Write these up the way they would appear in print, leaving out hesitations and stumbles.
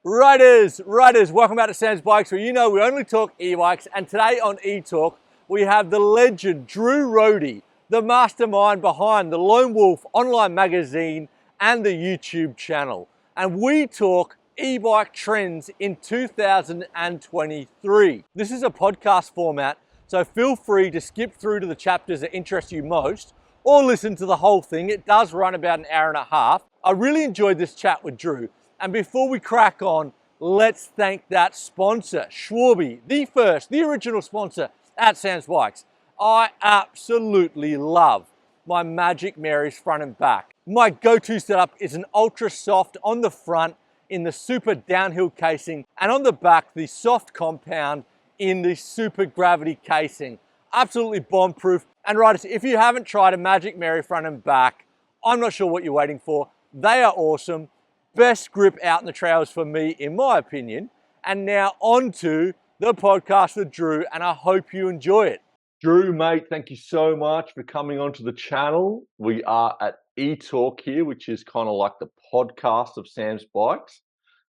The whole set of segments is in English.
Riders, welcome back to Sam's Bikes, where you know we only talk e-bikes, and today on e-talk we have the legend Drew Rohde, the mastermind behind the Lone Wolf online magazine and the YouTube channel. And we talk e-bike trends in 2023. This is a podcast format, so feel free to skip through to the chapters that interest you most or listen to the whole thing. It does run about an hour and a half. I really enjoyed this chat with Drew. And before we crack on, let's thank that sponsor, Schwarby, the original sponsor at Sam's Bikes. I absolutely love my Magic Marys front and back. My go-to setup is an ultra soft on the front in the super downhill casing, and on the back, the soft compound in the super gravity casing. Absolutely bomb-proof. And riders, if you haven't tried a Magic Mary front and back, I'm not sure what you're waiting for. They are awesome. Best grip out in the trails for me, in my opinion. And now on to the podcast with Drew, and I hope you enjoy it. Drew, mate, thank you so much for coming onto the channel. We are at e-talk here, which is kind of like the podcast of Sam's Bikes.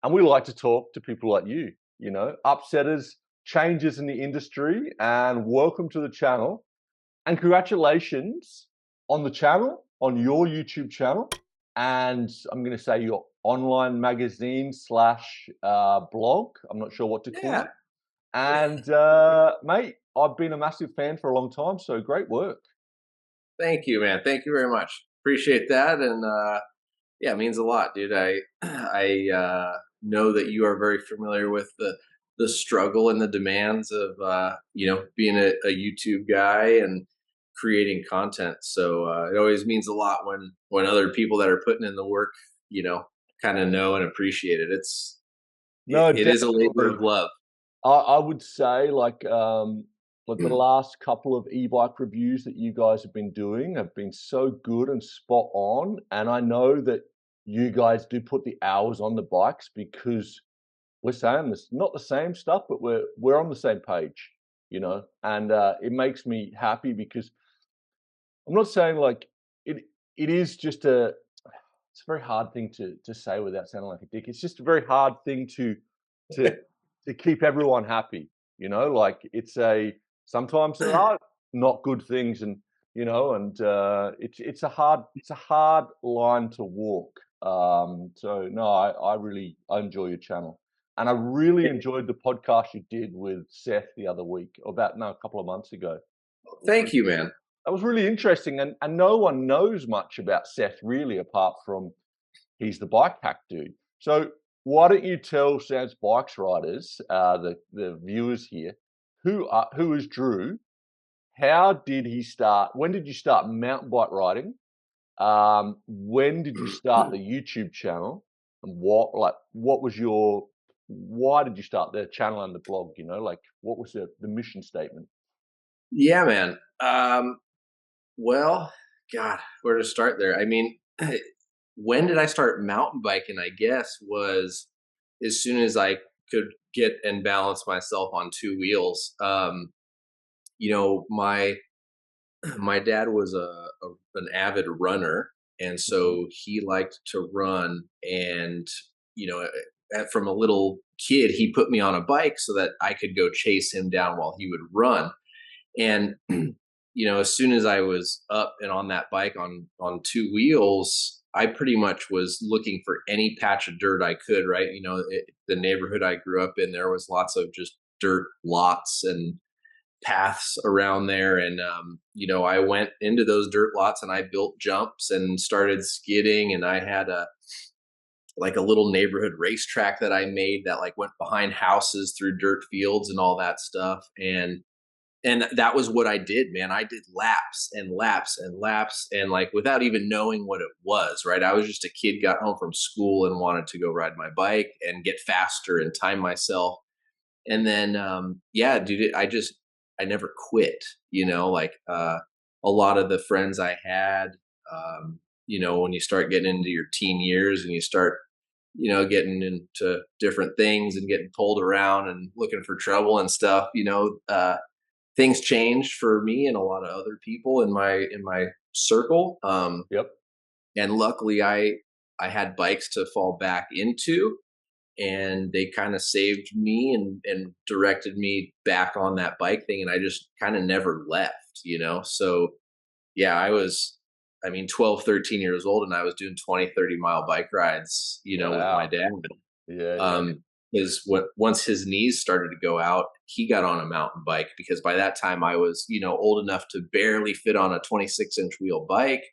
And we like to talk to people like you, you know, upsetters, changes in the industry, and welcome to the channel. And congratulations on the channel, on your YouTube channel. And I'm going to say your online magazine / blog. I'm not sure what to call it. And mate, I've been a massive fan for a long time, so great work. Thank you, man. Thank you very much. Appreciate that. And yeah, it means a lot, dude. I know that you are very familiar with the struggle and the demands of being a YouTube guy and creating content. So it always means a lot when other people that are putting in the work, kind of know and appreciate it. It is a labor of love. I would say like the last couple of e-bike reviews that you guys have been doing have been so good and spot on. And I know that you guys do put the hours on the bikes because we're saying this, not the same stuff, but we're on the same page, and it makes me happy because I'm not saying like it is just it's a very hard thing to say without sounding like a dick. It's just a very hard thing to keep everyone happy, like sometimes there are not good things and it's a hard line to walk. So no, I enjoy your channel. And I really enjoyed the podcast you did with Seth the other week, a couple of months ago. Thank you, man. That was really interesting. And no one knows much about Seth really, apart from he's the bike hack dude. So why don't you tell Sam's Bikes riders, the viewers here, who is Drew? How did he start? When did you start mountain bike riding? When did you start the YouTube channel? And why did you start the channel and the blog? What was the mission statement? Yeah, man. Well, God, where to start there? I mean, when did I start mountain biking? I guess was as soon as I could get and balance myself on two wheels. My dad was an avid runner, and so he liked to run. And from a little kid, he put me on a bike so that I could go chase him down while he would run. And as soon as I was up and on that bike on two wheels, I pretty much was looking for any patch of dirt I could, right? The neighborhood I grew up in, there was lots of just dirt lots and paths around there. And, I went into those dirt lots and I built jumps and started skidding. And I had a little neighborhood racetrack that I made that went behind houses through dirt fields and all that stuff. And that was what I did, man. I did laps and laps and laps and without even knowing what it was, right? I was just a kid, got home from school and wanted to go ride my bike and get faster and time myself. And then, dude, I never quit, a lot of the friends I had, when you start getting into your teen years and you start, getting into different things and getting pulled around and looking for trouble and stuff, things changed for me and a lot of other people in my circle. Yep. And luckily I had bikes to fall back into. and they kind of saved me and directed me back on that bike thing. And I just kind of never left, So yeah, I mean, 12, 13 years old, and I was doing 20, 30-mile bike rides, with my Wow. dad. Yeah, yeah. Um, once his knees started to go out, he got on a mountain bike because by that time I was, old enough to barely fit on a 26-inch wheel bike.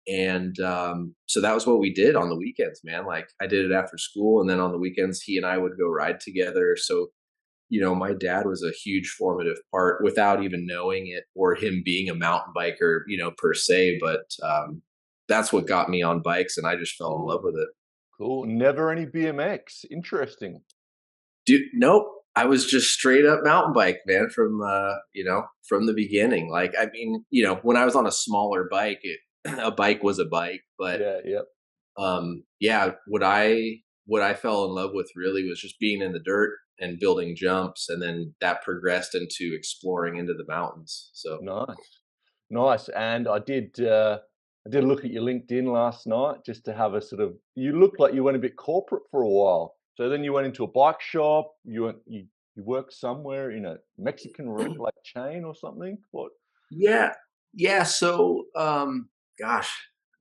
And so that was what we did on the weekends, man. Like I did it after school, and then on the weekends, he and I would go ride together. So, my dad was a huge formative part without even knowing it or him being a mountain biker, per se. But that's what got me on bikes, and I just fell in love Cool. with it. Cool. Never any BMX. Interesting. Dude, nope. I was just straight up mountain bike, man, from the beginning. Like, I mean, when I was on a smaller bike, a bike was a bike, but Yeah, yeah. yeah, what I fell in love with really was just being in the dirt and building jumps, and then that progressed into exploring into the mountains. So Nice. Nice. And I did look at your LinkedIn last night just to have a sort of you looked like you went a bit corporate for a while. So then you went into a bike shop, you worked somewhere in a Mexican like chain or something? What? yeah, yeah. So gosh,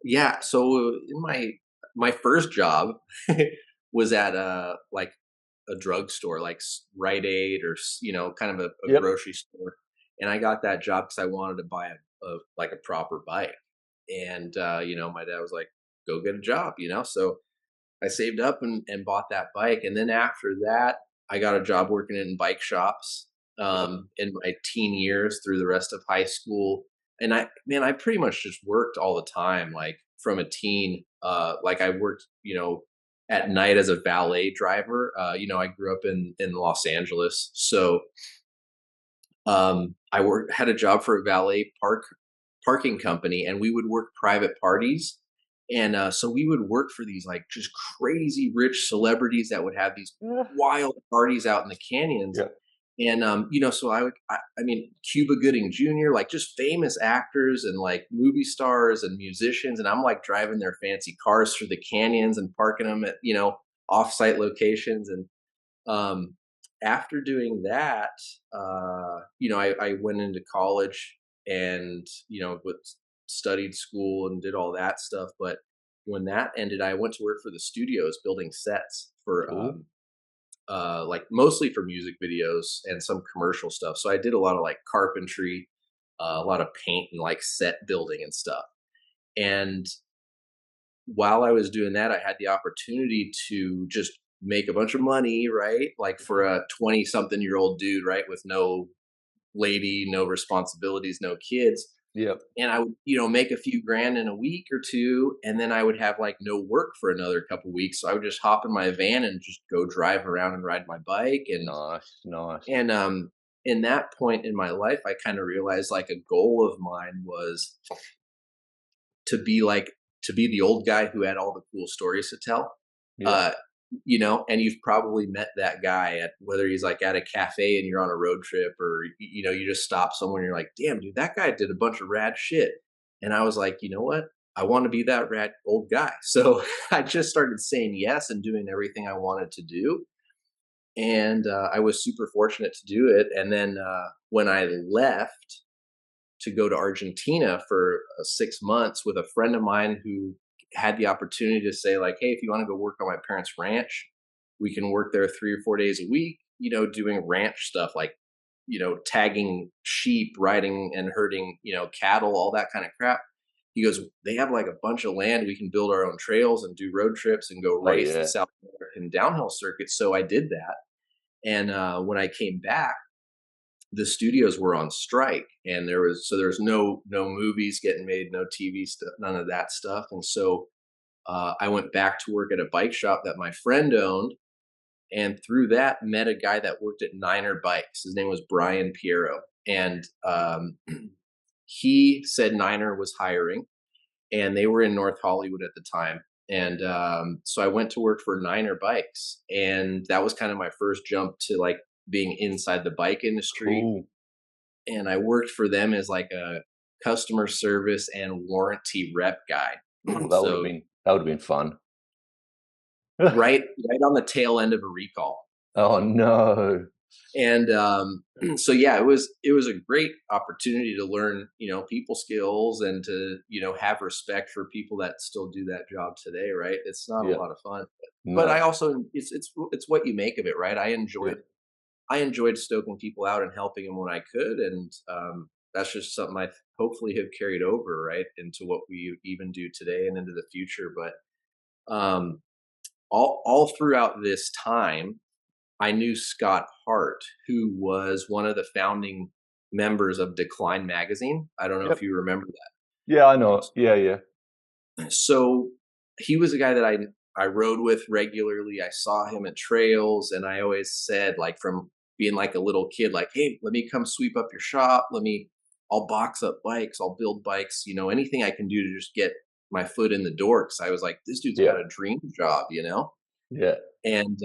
yeah. So in my first job was at like a drugstore, like Rite Aid or kind of a Yep. grocery store, and I got that job because I wanted to buy a like a proper bike, and my dad was like, "Go get a job," So I saved up and bought that bike, and then after that, I got a job working in bike shops Yep. in my teen years through the rest of high school, and I pretty much just worked all the time, like from a teen. Like I worked, at night as a valet driver. I grew up in Los Angeles, so I had a job for a valet parking company, and we would work private parties. And so we would work for these like just crazy rich celebrities that would have these Yeah. wild parties out in the canyons. Yeah. And so I mean, Cuba Gooding Jr., like just famous actors and like movie stars and musicians, and I'm like driving their fancy cars through the canyons and parking them at offsite locations. And um, after doing that, I went into college and, studied school and did all that stuff. But when that ended, I went to work for the studios building sets for, Cool. like mostly for music videos and some commercial stuff. So I did a lot of like carpentry, a lot of paint and like set building and stuff. And while I was doing that, I had the opportunity to just make a bunch of money, right? Like for a 20 something year old dude, right? With no lady, no responsibilities, no kids. Yep. And I would, make a few grand in a week or two. And then I would have like no work for another couple weeks. So I would just hop in my van and just go drive around and ride my bike. Nice, nice. And in that point in my life, I kind of realized like a goal of mine was to be like to be the old guy who had all the cool stories to tell. Yep. Uh, and you've probably met that guy at whether he's like at a cafe and you're on a road trip or you just stop somewhere and you're like, damn, dude, that guy did a bunch of rad shit. And I was like, you know what? I want to be that rad old guy. So I just started saying yes and doing everything I wanted to do. And I was super fortunate to do it. And then when I left to go to Argentina for 6 months with a friend of mine who had the opportunity to say like, hey, if you want to go work on my parents' ranch, we can work there 3 or 4 days a week, doing ranch stuff like, tagging sheep, riding and herding, cattle, all that kind of crap. He goes, they have like a bunch of land. We can build our own trails and do road trips and go Oh, race the yeah. South American downhill circuit. So I did that. And when I came back, the studios were on strike, and there's no movies getting made, no TV stuff, none of that stuff. And so I went back to work at a bike shop that my friend owned, and through that met a guy that worked at Niner Bikes. His name was Brian Piero, and he said Niner was hiring, and they were in North Hollywood at the time. And so I went to work for Niner Bikes, and that was kind of my first jump to like being inside the bike industry. Cool. And I worked for them as like a customer service and warranty rep guy. Oh, So that would have been fun. right on the tail end of a recall. Oh no. And so yeah, it was a great opportunity to learn, people skills and to, have respect for people that still do that job today, right? It's not a Yeah. lot of fun, but I No. also it's what you make of it, right? Yeah. I enjoyed stoking people out and helping them when I could, and that's just something I hopefully have carried over, right, into what we even do today and into the future. But um, all throughout this time, I knew Scott Hart, who was one of the founding members of Decline magazine. I don't know if Yep. you remember Yeah, I know it. Yeah, yeah. that. So he was a guy that I rode with regularly. I saw him at trails, and I always said, like, from being like a little kid, like, "Hey, let me come sweep up your shop. I'll box up bikes. I'll build bikes. Anything I can do to just get my foot in the door." Because I was like, "This dude's Yeah. got a dream job." Yeah. And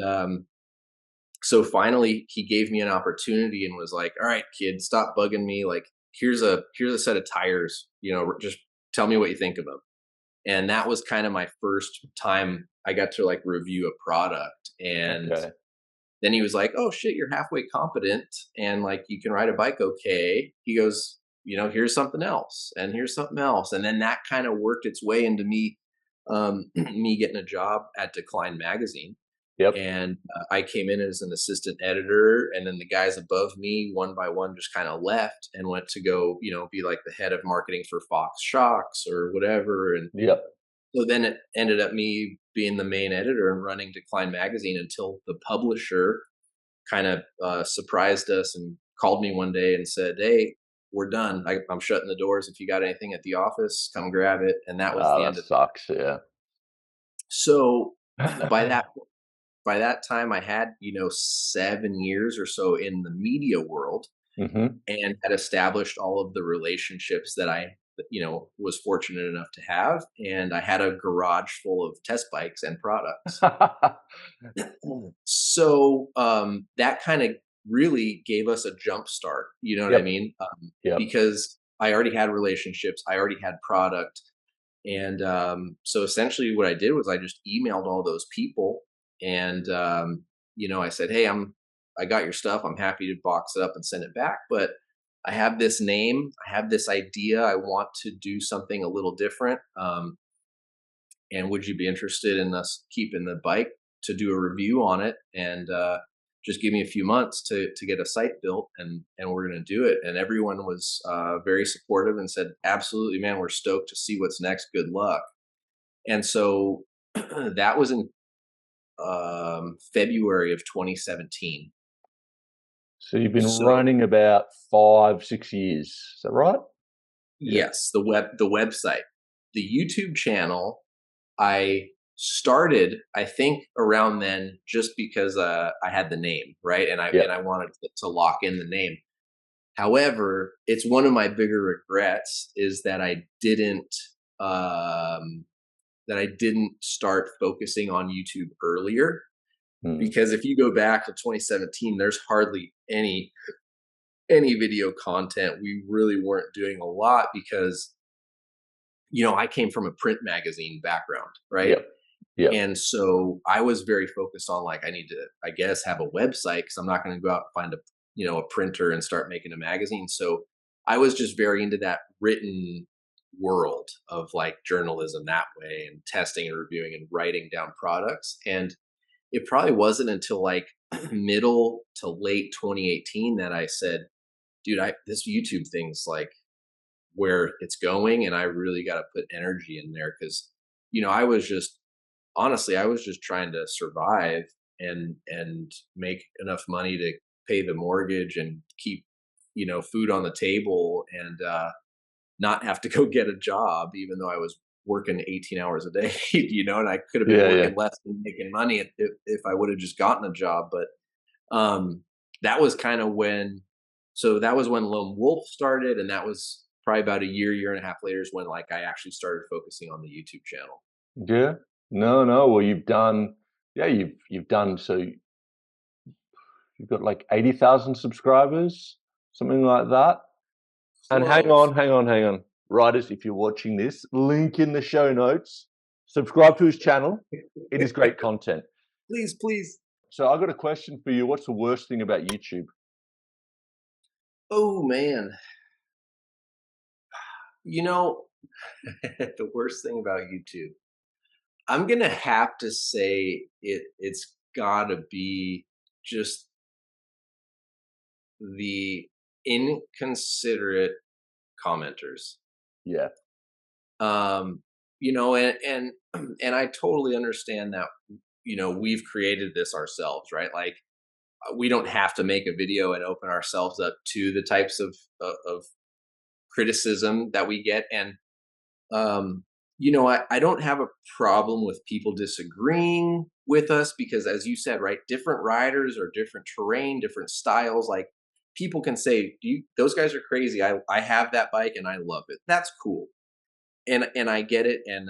so finally he gave me an opportunity and was like, "All right, kid, stop bugging me. Like, here's a set of tires, just tell me what you think of them." And that was kind of my first time I got to like review a product. And Okay. then he was like, "Oh shit, you're halfway competent and like you can ride a bike okay." He goes, "Here's something else and here's something else." And then that kind of worked its way into me me getting a job at Decline magazine. Yep. And I came in as an assistant editor, and then the guys above me, one by one, just kind of left and went to go, be like the head of marketing for rockshox or whatever. And Yep. so then it ended up me being the main editor and running Decline magazine until the publisher kind of surprised us and called me one day and said, "Hey, we're done. I'm shutting the doors. If you got anything at the office, come grab it." And that was Oh, the that end of it. sucks. Yeah. So by that by that time I had, 7 years or so in the media world Hmm. and had established all of the relationships that I, was fortunate enough to have. And I had a garage full of test bikes and products. So that kind of really gave us a jump start. You know what I Yep. mean? Yep. Because I already had relationships, I already had product. And so essentially what I did was I just emailed all those people and, I said, "Hey, I got your stuff. I'm happy to box it up and send it back. But I have this name, I have this idea. I want to do something a little different. And would you be interested in us keeping the bike to do a review on it? And just give me a few months to get a site built, and we're going to do it." And everyone was very supportive and said, "Absolutely, man, we're stoked to see what's next. Good luck." And so that was in February of 2017. So you've been So running about 5, 6 years. Is that right? Yeah. yes, the website, the YouTube channel, I started, I think, around then, just because I had the name, right, and I Yep. and I wanted to lock in the name. However, it's one of my bigger regrets is um, that I didn't start focusing on YouTube earlier. Mm. Because if you go back to 2017, there's hardly any video content. We really weren't doing a lot because I came from a print magazine background, right? Yep. Yep. And so I was very focused on like I need to, I guess, have a website because I'm not going to go out and find a printer and start making a magazine. So I was just very into that written world of like journalism that way and testing and reviewing and writing down products. And it probably wasn't until like middle to late 2018 that I said, "Dude, this YouTube thing's like where it's going, and I really got to put energy in there." Because I was just honestly, I was just trying to survive and make enough money to pay the mortgage and keep food on the table and not have to go get a job, even though I was working 18 hours a day, and I could have been Yeah. Yeah. working less and making money if I would have just gotten a job. But that was kind of when, so that was when Lone Wolf started. And that was probably about a year and a half later is when like I actually started focusing on the YouTube channel. Yeah. No, no. Well, you've done, yeah, you've done, so you've got like 80,000 subscribers, something like that. And hang Close. on, hang on, hang on. Writers, if you're watching this, link in the show notes. Subscribe to his channel. It is great content. Please, please. So I got a question for you. What's the worst thing about YouTube? Oh man. You know, the worst thing about YouTube, I'm gonna have to say it's gotta be just the inconsiderate commenters. Yeah. You know, and I totally understand that, you know, we've created this ourselves, right? Like we don't have to make a video and open ourselves up to the types of criticism that we get. And you know, I don't have a problem with people disagreeing with us because, as you said, right, different riders or different terrain, different styles. Like people can say, those guys are crazy. I have that bike and I love it. That's cool, and I get it. And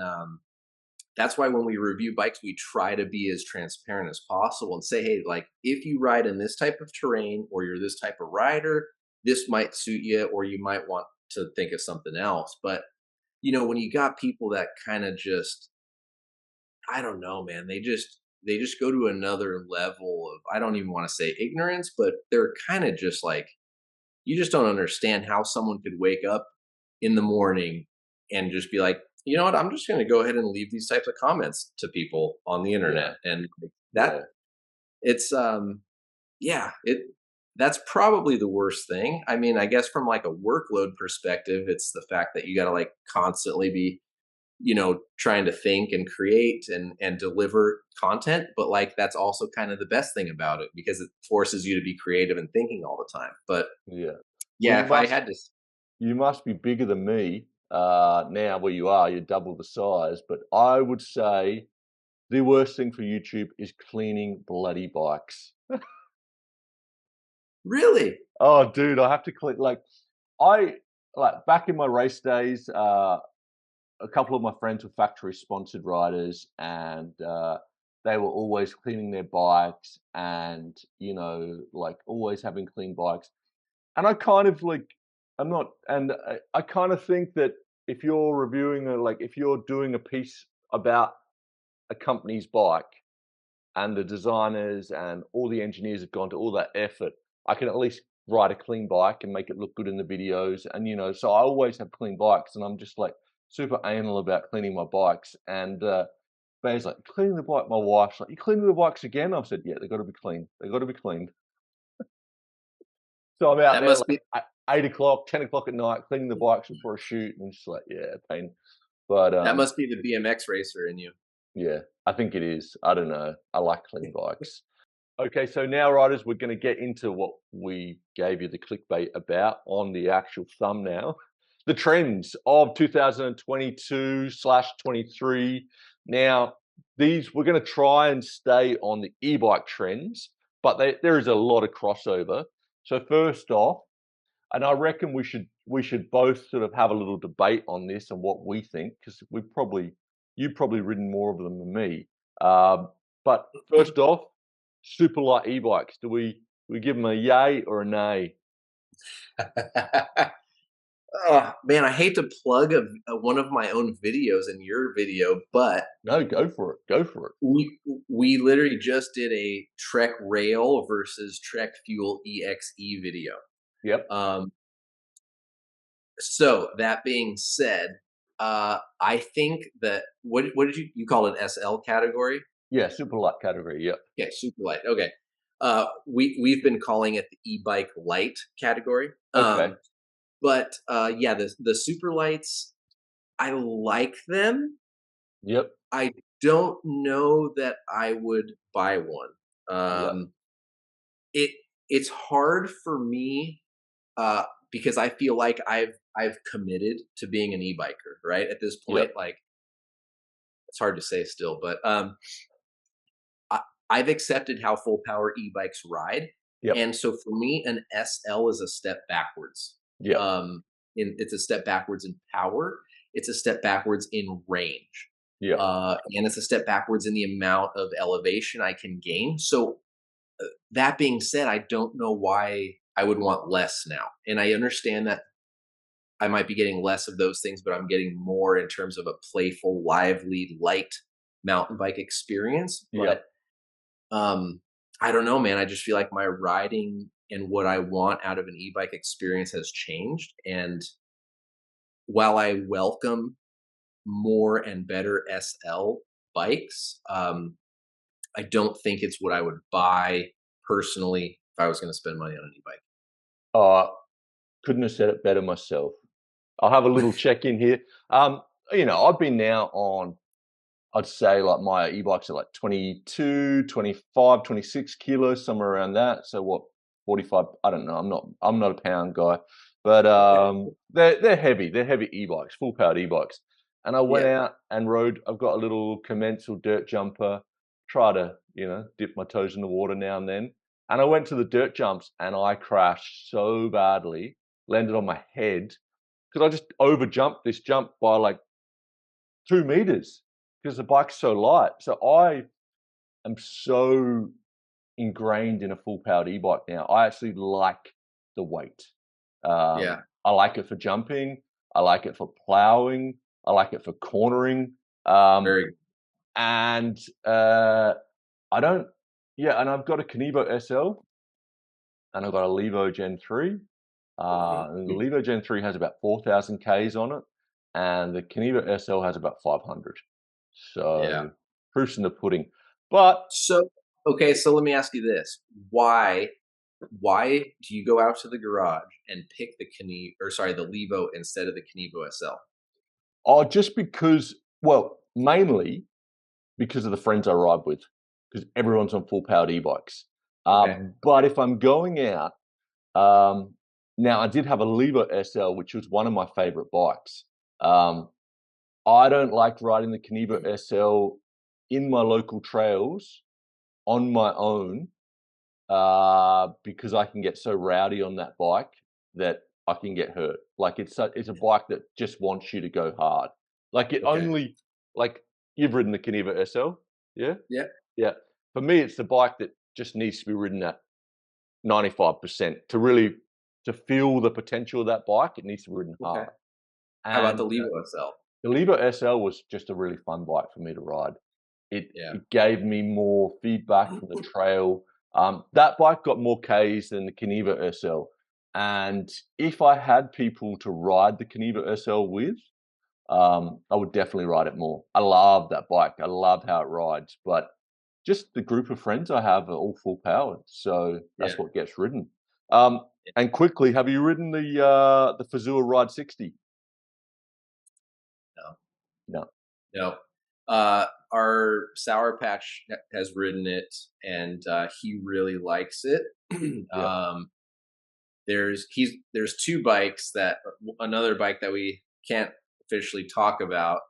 that's why when we review bikes, we try to be as transparent as possible and say, hey, like if you ride in this type of terrain or you're this type of rider, this might suit you, or you might want to think of something else. But you know, when you got people that kind of just, I don't know, man, they just go to another level of, I don't even want to say ignorance, but they're kind of just like, you just don't understand how someone could wake up in the morning and just be like, you know what, I'm just going to go ahead and leave these types of comments to people on the Yeah. internet. And that Yeah. it's yeah, that's probably the worst thing. I mean, I guess from like a workload perspective, it's the fact that you got to like constantly be, you know, trying to think and create and deliver content. But like that's also kind of the best thing about it because it forces you to be creative and thinking all the time. But Yeah. Well, yeah, if I had to, you must be bigger than me now where you are. You're double the size. But I would say the worst thing for YouTube is cleaning bloody bikes. really, Oh, dude, I have to clean. I like back in my race days. A couple of my friends were factory sponsored riders, and they were always cleaning their bikes, and like always having clean bikes. And I kind of like, I'm not, and I kind of think that if you're reviewing like if you're doing a piece about a company's bike and the designers and all the engineers have gone to all that effort, I can at least ride a clean bike and make it look good in the videos. And so I always have clean bikes, and I'm just like super anal about cleaning my bikes. And Bay's like, cleaning the bike. My wife's like, you cleaning the bikes again? I've said, yeah, they got to be clean. They got to be cleaned. So I'm out that there must like be at 8 o'clock, 10 o'clock at night, cleaning the bikes before a shoot, and just like, yeah, pain. But that must be the BMX racer in you. yeah, I think it is. I don't know. I like clean bikes. Okay, so now, riders, we're going to get into what we gave you the clickbait about on the actual thumbnail. The trends of 2022/23. Now, these we're going to try and stay on the e-bike trends, but there is a lot of crossover. So first off, and I reckon we should both sort of have a little debate on this and what we think, because you've probably ridden more of them than me. But first off, super light e-bikes. Do we give them a yay or a nay? Oh man, I hate to plug one of my own videos in your video, but No, go for it. Go for it. we literally just did a Trek Rail versus Trek Fuel EXE video. Yep. So that being said, I think that what did you call it, SL category? Yeah, super light category. Yep. Yeah, super light. Okay. We've been calling it the e-bike light category. Okay. But yeah, the super lights, I like them. Yep. I don't know that I would buy one. Yep. It it's hard for me because I feel like I've committed to being an e-biker, right? At this point, Yep. like it's hard to say still, but I, I've accepted how full power e-bikes ride, Yep. and so for me, an SL is a step backwards. Yep. It's a step backwards in power. It's a step backwards in range, Yep. and it's a step backwards in the amount of elevation I can gain. So that being said, I don't know why I would want less now, and I understand that I might be getting less of those things, but I'm getting more in terms of a playful, lively, light mountain bike experience. Yep. But I don't know, man. I just feel like my riding and what I want out of an e-bike experience has changed. And while I welcome more and better SL bikes, I don't think it's what I would buy personally if I was going to spend money on an e-bike. Uh, couldn't have said it better myself. I'll have a little check in here. I've been now on, I'd say like my e-bikes are like 22, 25, 26 kilos, somewhere around that. So what, 45, I don't know. I'm not a pound guy, but Okay. they're heavy. They're heavy e-bikes, full powered e-bikes. And I went Yeah. out and rode, I've got a little commensal dirt jumper, try to, dip my toes in the water now and then. And I went to the dirt jumps and I crashed so badly, landed on my head because I just over jumped this jump by like 2 meters because the bike's so light. So I am so ingrained in a full powered e-bike now. I actually like the weight. Yeah. I like it for jumping. I like it for plowing. I like it for cornering. Um, Very. and I don't, yeah, and I've got a Kenevo SL and I've got a Levo Gen 3. And the Levo Gen 3 has about 4,000 Ks on it, and the Kenevo SL has about 500. Yeah. So proof's in the pudding. But So, okay, so let me ask you this. Why do you go out to the garage and pick the Levo instead of the Kenevo SL? just because, well, mainly because of the friends I ride with, because everyone's on full powered e-bikes. Okay. But if I'm going out, um, now I did have a Levo SL, which was one of my favorite bikes. Um, I don't like riding the Kenevo SL in my local trails on my own because I can get so rowdy on that bike that I can get hurt. Like it's a bike that just wants you to go hard. Like it Okay. only like you've ridden the Kenevo SL, yeah, Yeah. yeah. For me, it's the bike that just needs to be ridden at 95% to really to feel the potential of that bike. It needs to be ridden Okay. hard. How about And the Levo SL? the Levo SL was just a really fun bike for me to ride. It Yeah. it gave me more feedback from the trail. That bike got more Ks than the Kenevo SL, and if I had people to ride the Kenevo SL with, I would definitely ride it more. I love that bike. I love how it rides, but just the group of friends I have are all full powered, so Yeah. that's what gets ridden. Um, Yeah. and quickly, have you ridden the Fazua Ride 60? No. No. No. Our Sour Patch has ridden it, and he really likes it. Yeah. um, there's two bikes that another bike that we can't officially talk about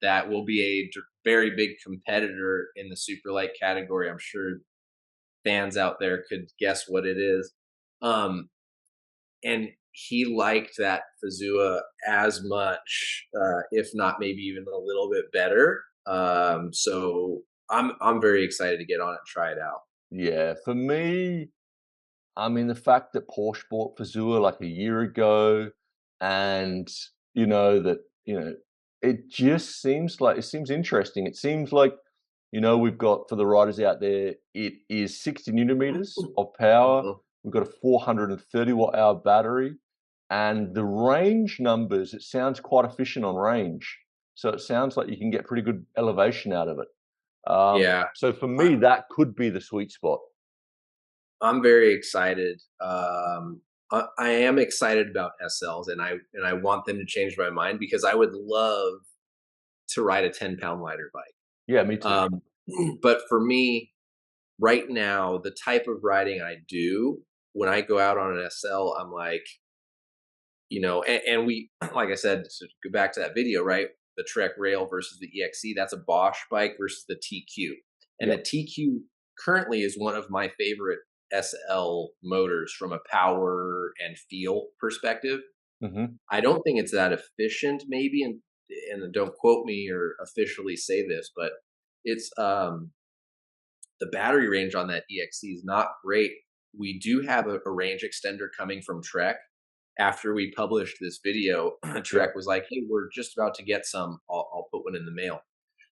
that will be a very big competitor in the super light category. I'm sure fans out there could guess what it is. Um, and he liked that Fazua as much, if not maybe even a little bit better. So I'm very excited to get on it and try it out. Yeah, for me, I mean, the fact that Porsche bought Fazua like a year ago, and that it just seems interesting. It seems like we've got for the riders out there, it is 60 Newton meters of power. Mhm. We've got a 430 watt hour battery, and the range numbers. It sounds quite efficient on range, so it sounds like you can get pretty good elevation out of it. Yeah, So for I, me, that could be the sweet spot. I'm very excited. I am excited about SLs, and I want them to change my mind because I would love to ride a 10-pound lighter bike. Yeah, me too. But for me, right now, the type of riding I do when I go out on an SL, I'm like, and we, like I said, to go back to that video, right? The Trek Rail versus the EXC, that's a Bosch bike versus the TQ. And the Yep. TQ currently is one of my favorite SL motors from a power and feel perspective. Mhm. I don't think it's that efficient, maybe, and don't quote me or officially say this, but it's the battery range on that EXC is not great. We do have a range extender coming from Trek, after we published this video, Yeah. Trek was like, "Hey, we're just about to get some. I'll put one in the mail."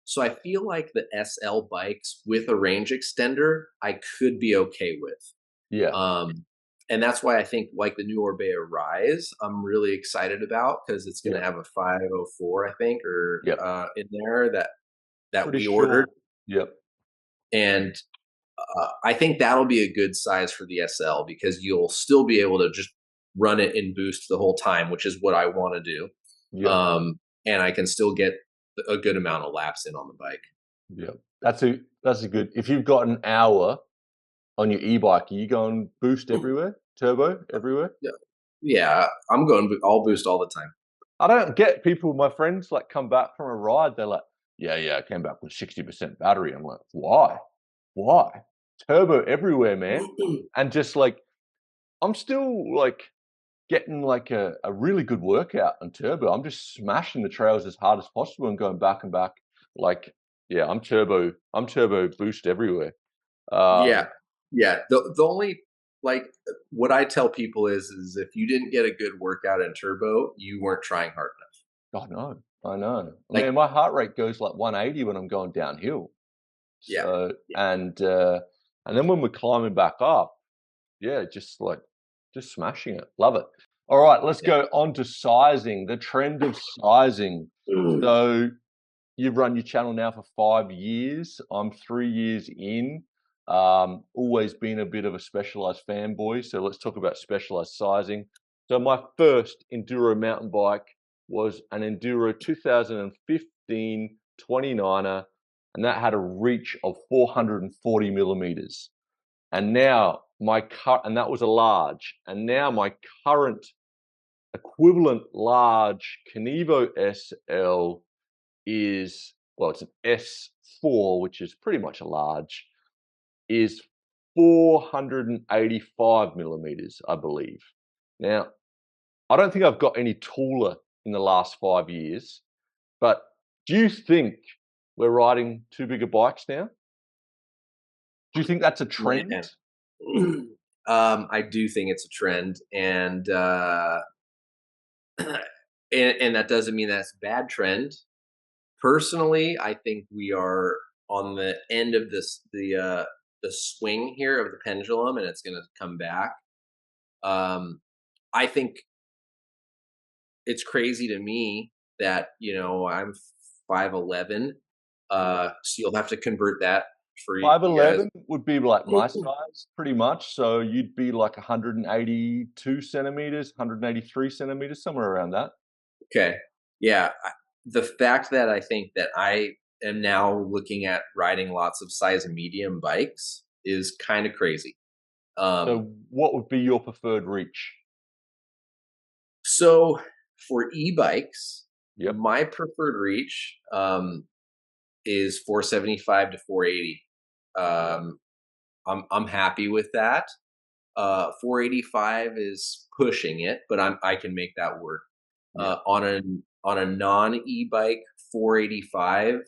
So I feel like the SL bikes with a range extender, I could be okay with. Yeah. Um, and that's why I think like the new Orbea Rise, I'm really excited about because it's going Yeah. to have a 504, I think, or Yep. in there that Pretty we ordered, sure. Yep. and I think that'll be a good size for the SL because you'll still be able to just run it in boost the whole time, which is what I want to do. Yep. And I can still get a good amount of laps in on the bike. Yep. That's a good. If you've got an hour on your e-bike, are you going boost everywhere, turbo everywhere? Yeah, yeah, I'm going all boost all the time. I don't get people. My friends like come back from a ride. They're like, "Yeah, yeah, I came back with 60% battery." I'm like, "Why? Why? Turbo everywhere, man!" And just like, I'm still like getting like a really good workout on turbo. I'm just smashing the trails as hard as possible and going back and back. Like, yeah, I'm turbo boost everywhere. Yeah, Um, yeah. The only like what I tell people is if you didn't get a good workout in turbo, you weren't trying hard enough. I know, I know. I Like, mean, my heart rate goes like 180 when I'm going downhill. yeah, So, and then when we're climbing back up, yeah, just like just smashing it. Love it. All right, let's yeah. go on to sizing. The trend of sizing. So you've run your channel now for 5 years. I'm 3 years in. Always been a bit of a Specialized fanboy. So let's talk about Specialized sizing. So my first enduro mountain bike was an Enduro 2015 29er, and that had a reach of 440 millimeters. And now and that was a large. And now my current equivalent large Kenevo SL is, well, it's an S4, which is pretty much a large, is 485 millimeters, I believe. Now, I don't think I've got any taller in the last 5 years, but do you think we're riding too big of bikes now? Do you think that's a trend? Man. I do think it's a trend, and that doesn't mean that's a bad trend. Personally, I think we are on the end of the swing here of the pendulum, and it's going to come back. I think it's crazy to me that I'm 5'11", so you'll have to convert that for you guys. 5'11" would be like my size, pretty much. So you'd be like 182 centimeters, 183 centimeters, somewhere around that. Okay. Yeah. The fact that I think that I am now looking at riding lots of size medium bikes is kind of crazy. Um, So what would be your preferred reach? so for e-bikes, Yep. my preferred reach is 475 to 480. Yep. I'm happy with that. 485 is pushing it, but I can make that work. Yep. On a non e-bike, 485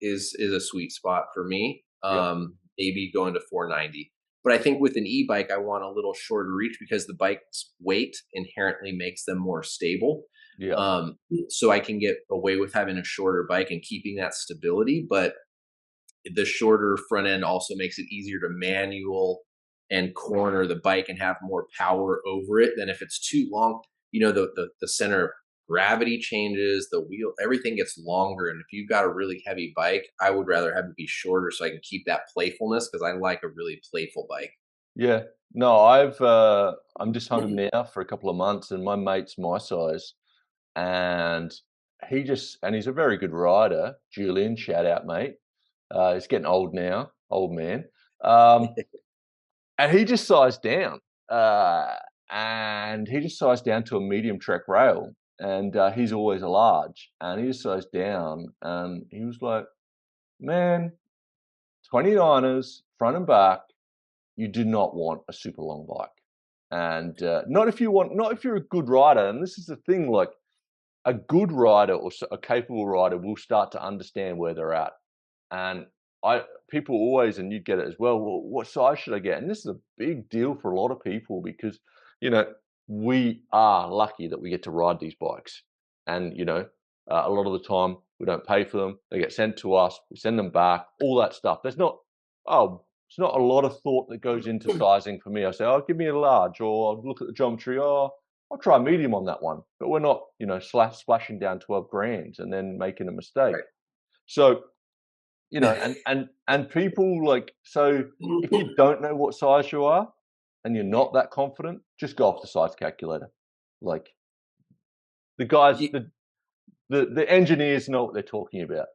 is a sweet spot for me. Yep. Maybe going to 490. But I think with an e-bike, I want a little shorter reach because the bike's weight inherently makes them more stable. Yep. Um, so I can get away with having a shorter bike and keeping that stability, but the shorter front end also makes it easier to manual and corner the bike and have more power over it than if it's too long. The center of gravity changes, the wheel, everything gets longer. And if you've got a really heavy bike, I would rather have it be shorter so I can keep that playfulness because I like a really playful bike. Yeah. No, I'm just home now for a couple of months, and my mate's my size, and he's a very good rider. Julian, shout out, mate. He's getting old now, old man. Um, and he just sized down, and he just sized down to a medium trek rail, and he's always a large, and he just sized down, and he was like, "Man, 29ers front and back, you do not want a super long bike, and not if you're a good rider." And this is the thing, like a good rider or a capable rider will start to understand where they're at. And people always, and you get it as well, what size should I get? And this is a big deal for a lot of people because, you know, we are lucky that we get to ride these bikes. And, you know, a lot of the time we don't pay for them. They get sent to us. We send them back, all that stuff. It's not a lot of thought that goes into sizing for me. I say, oh, give me a large, or I'll look at the geometry. Oh, I'll try a medium on that one. But we're not, you know, splashing down 12 grand and then making a mistake. Right. So, you know, and people like, so if you don't know what size you are and you're not that confident, just go off the size calculator. Like the guys, the engineers know what they're talking about.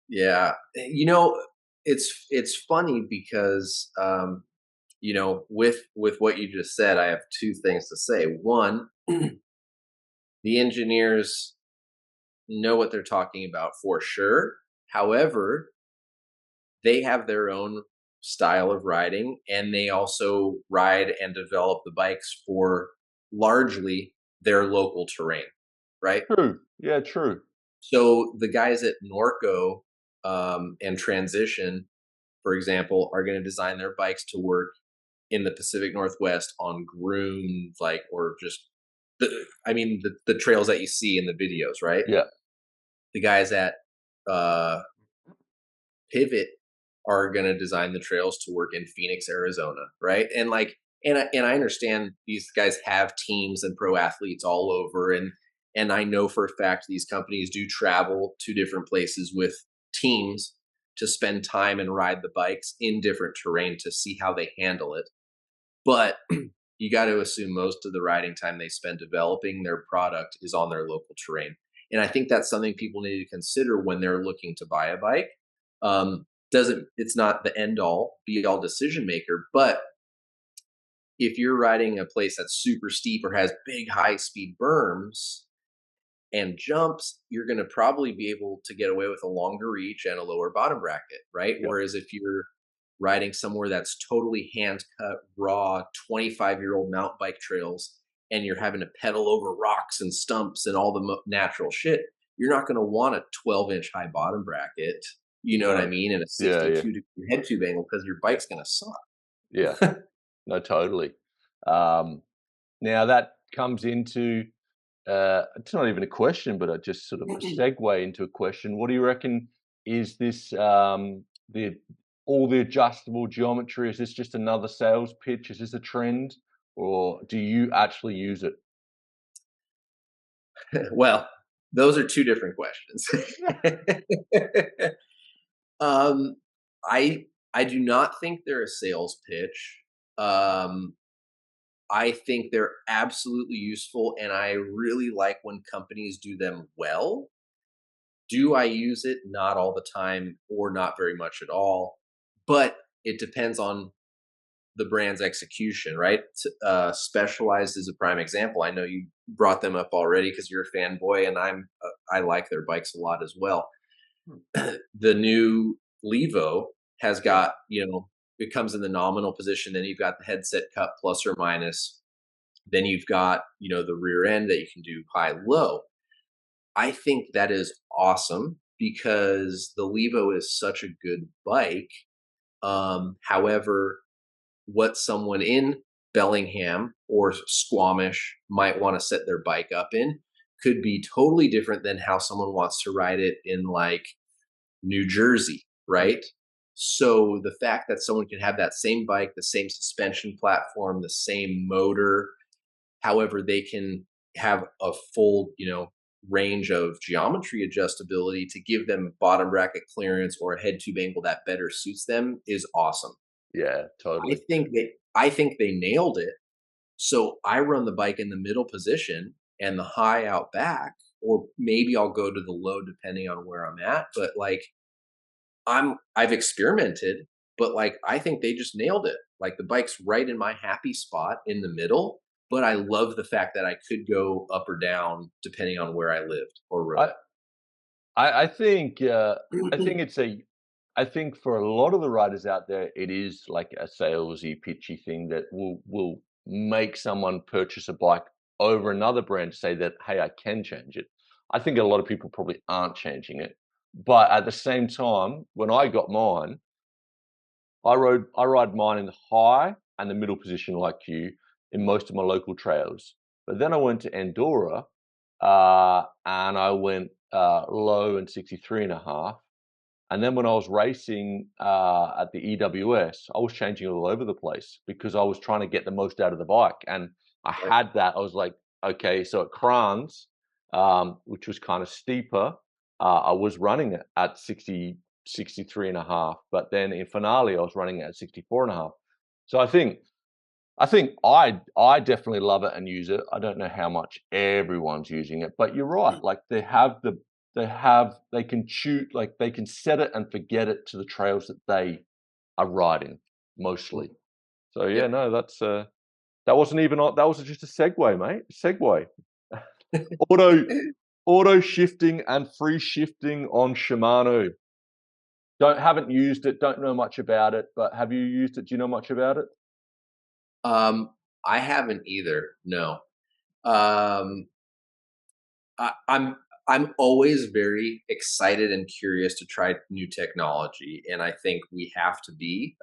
Yeah. You know, it's funny because you know, with what you just said, I have two things to say. One, the engineers know what they're talking about for sure. However, they have their own style of riding, and they also ride and develop the bikes for largely their local terrain, right? True. Yeah, true. So the guys at Norco and Transition, for example, are going to design their bikes to work in the Pacific Northwest on groomed, like, or just the trails that you see in the videos, right? Yeah. The guys at uh, Pivot are going to design the trails to work in Phoenix, Arizona, right? And like, and I understand these guys have teams and pro athletes all over, and I know for a fact these companies do travel to different places with teams to spend time and ride the bikes in different terrain to see how they handle it. But you got to assume most of the riding time they spend developing their product is on their local terrain. And I think that's something people need to consider when they're looking to buy a bike. Doesn't It's not the end all be all decision maker, but if you're riding a place that's super steep or has big high speed berms and jumps, you're going to probably be able to get away with a longer reach and a lower bottom bracket, right? Yep. Whereas if you're riding somewhere that's totally hand cut, raw, 25-year-old mountain bike trails, and you're having to pedal over rocks and stumps and all the natural shit, you're not going to want a 12-inch high bottom bracket. You know what I mean? And a Yeah, 62-degree head tube angle, because your bike's going to suck. yeah. No, totally. Now that comes into it's not even a question, but just sort of a segue into a question. What do you reckon is this the all the adjustable geometry? Is this just another sales pitch? Is this a trend, or do you actually use it? Well, those are two different questions. um, I do not think they're a sales pitch. Um, I think they're absolutely useful, and I really like when companies do them well. Do I use it? Not all the time, or not very much at all. But it depends on the brand's execution, right? Specialized is a prime example. I know you brought them up already because you're a fanboy, and I like their bikes a lot as well. The new Levo has got, you know, it comes in the nominal position. Then you've got the headset cup plus or minus. Then you've got, you know, the rear end that you can do high low. I think that is awesome because the Levo is such a good bike. However, what someone in Bellingham or Squamish might want to set their bike up in could be totally different than how someone wants to ride it in like New Jersey, right? So the fact that someone can have that same bike, the same suspension platform, the same motor, however, they can have a full, you know, range of geometry adjustability to give them bottom bracket clearance or a head tube angle that better suits them is awesome. Yeah, I totally. think they nailed it. So I run the bike in the middle position and the high out back, or maybe I'll go to the low depending on where I'm at. But like I've experimented, but like I think they just nailed it. Like the bike's right in my happy spot in the middle, but I love the fact that I could go up or down depending on where I lived or rode. I I think I think it's a I think for a lot of the riders out there, it is like a salesy, pitchy thing that will make someone purchase a bike over another brand to say that, hey, I can change it. I think a lot of people probably aren't changing it. But at the same time, when I got mine, I ride mine in the high and the middle position like you in most of my local trails. But then I went to Andorra, and I went low and 63.5. And then when I was racing at the EWS, I was changing all over the place because I was trying to get the most out of the bike. And I Right. had that. I was like, okay, so at Kranz, which was kind of steeper, I was running it at 60, 63.5. But then in Finale, I was running it at 64.5. So I think I definitely love it and use it. I don't know how much everyone's using it, but you're right. Like they can shoot, like they can set it and forget it to the trails that they are riding mostly. So yeah, Yep. no, that wasn't even that was just a segue, mate. Segue. Auto auto shifting and free shifting on Shimano. Haven't used it, don't know much about it, but have you used it? Do you know much about it? I haven't either. No. Um, I'm always very excited and curious to try new technology, and I think we have to be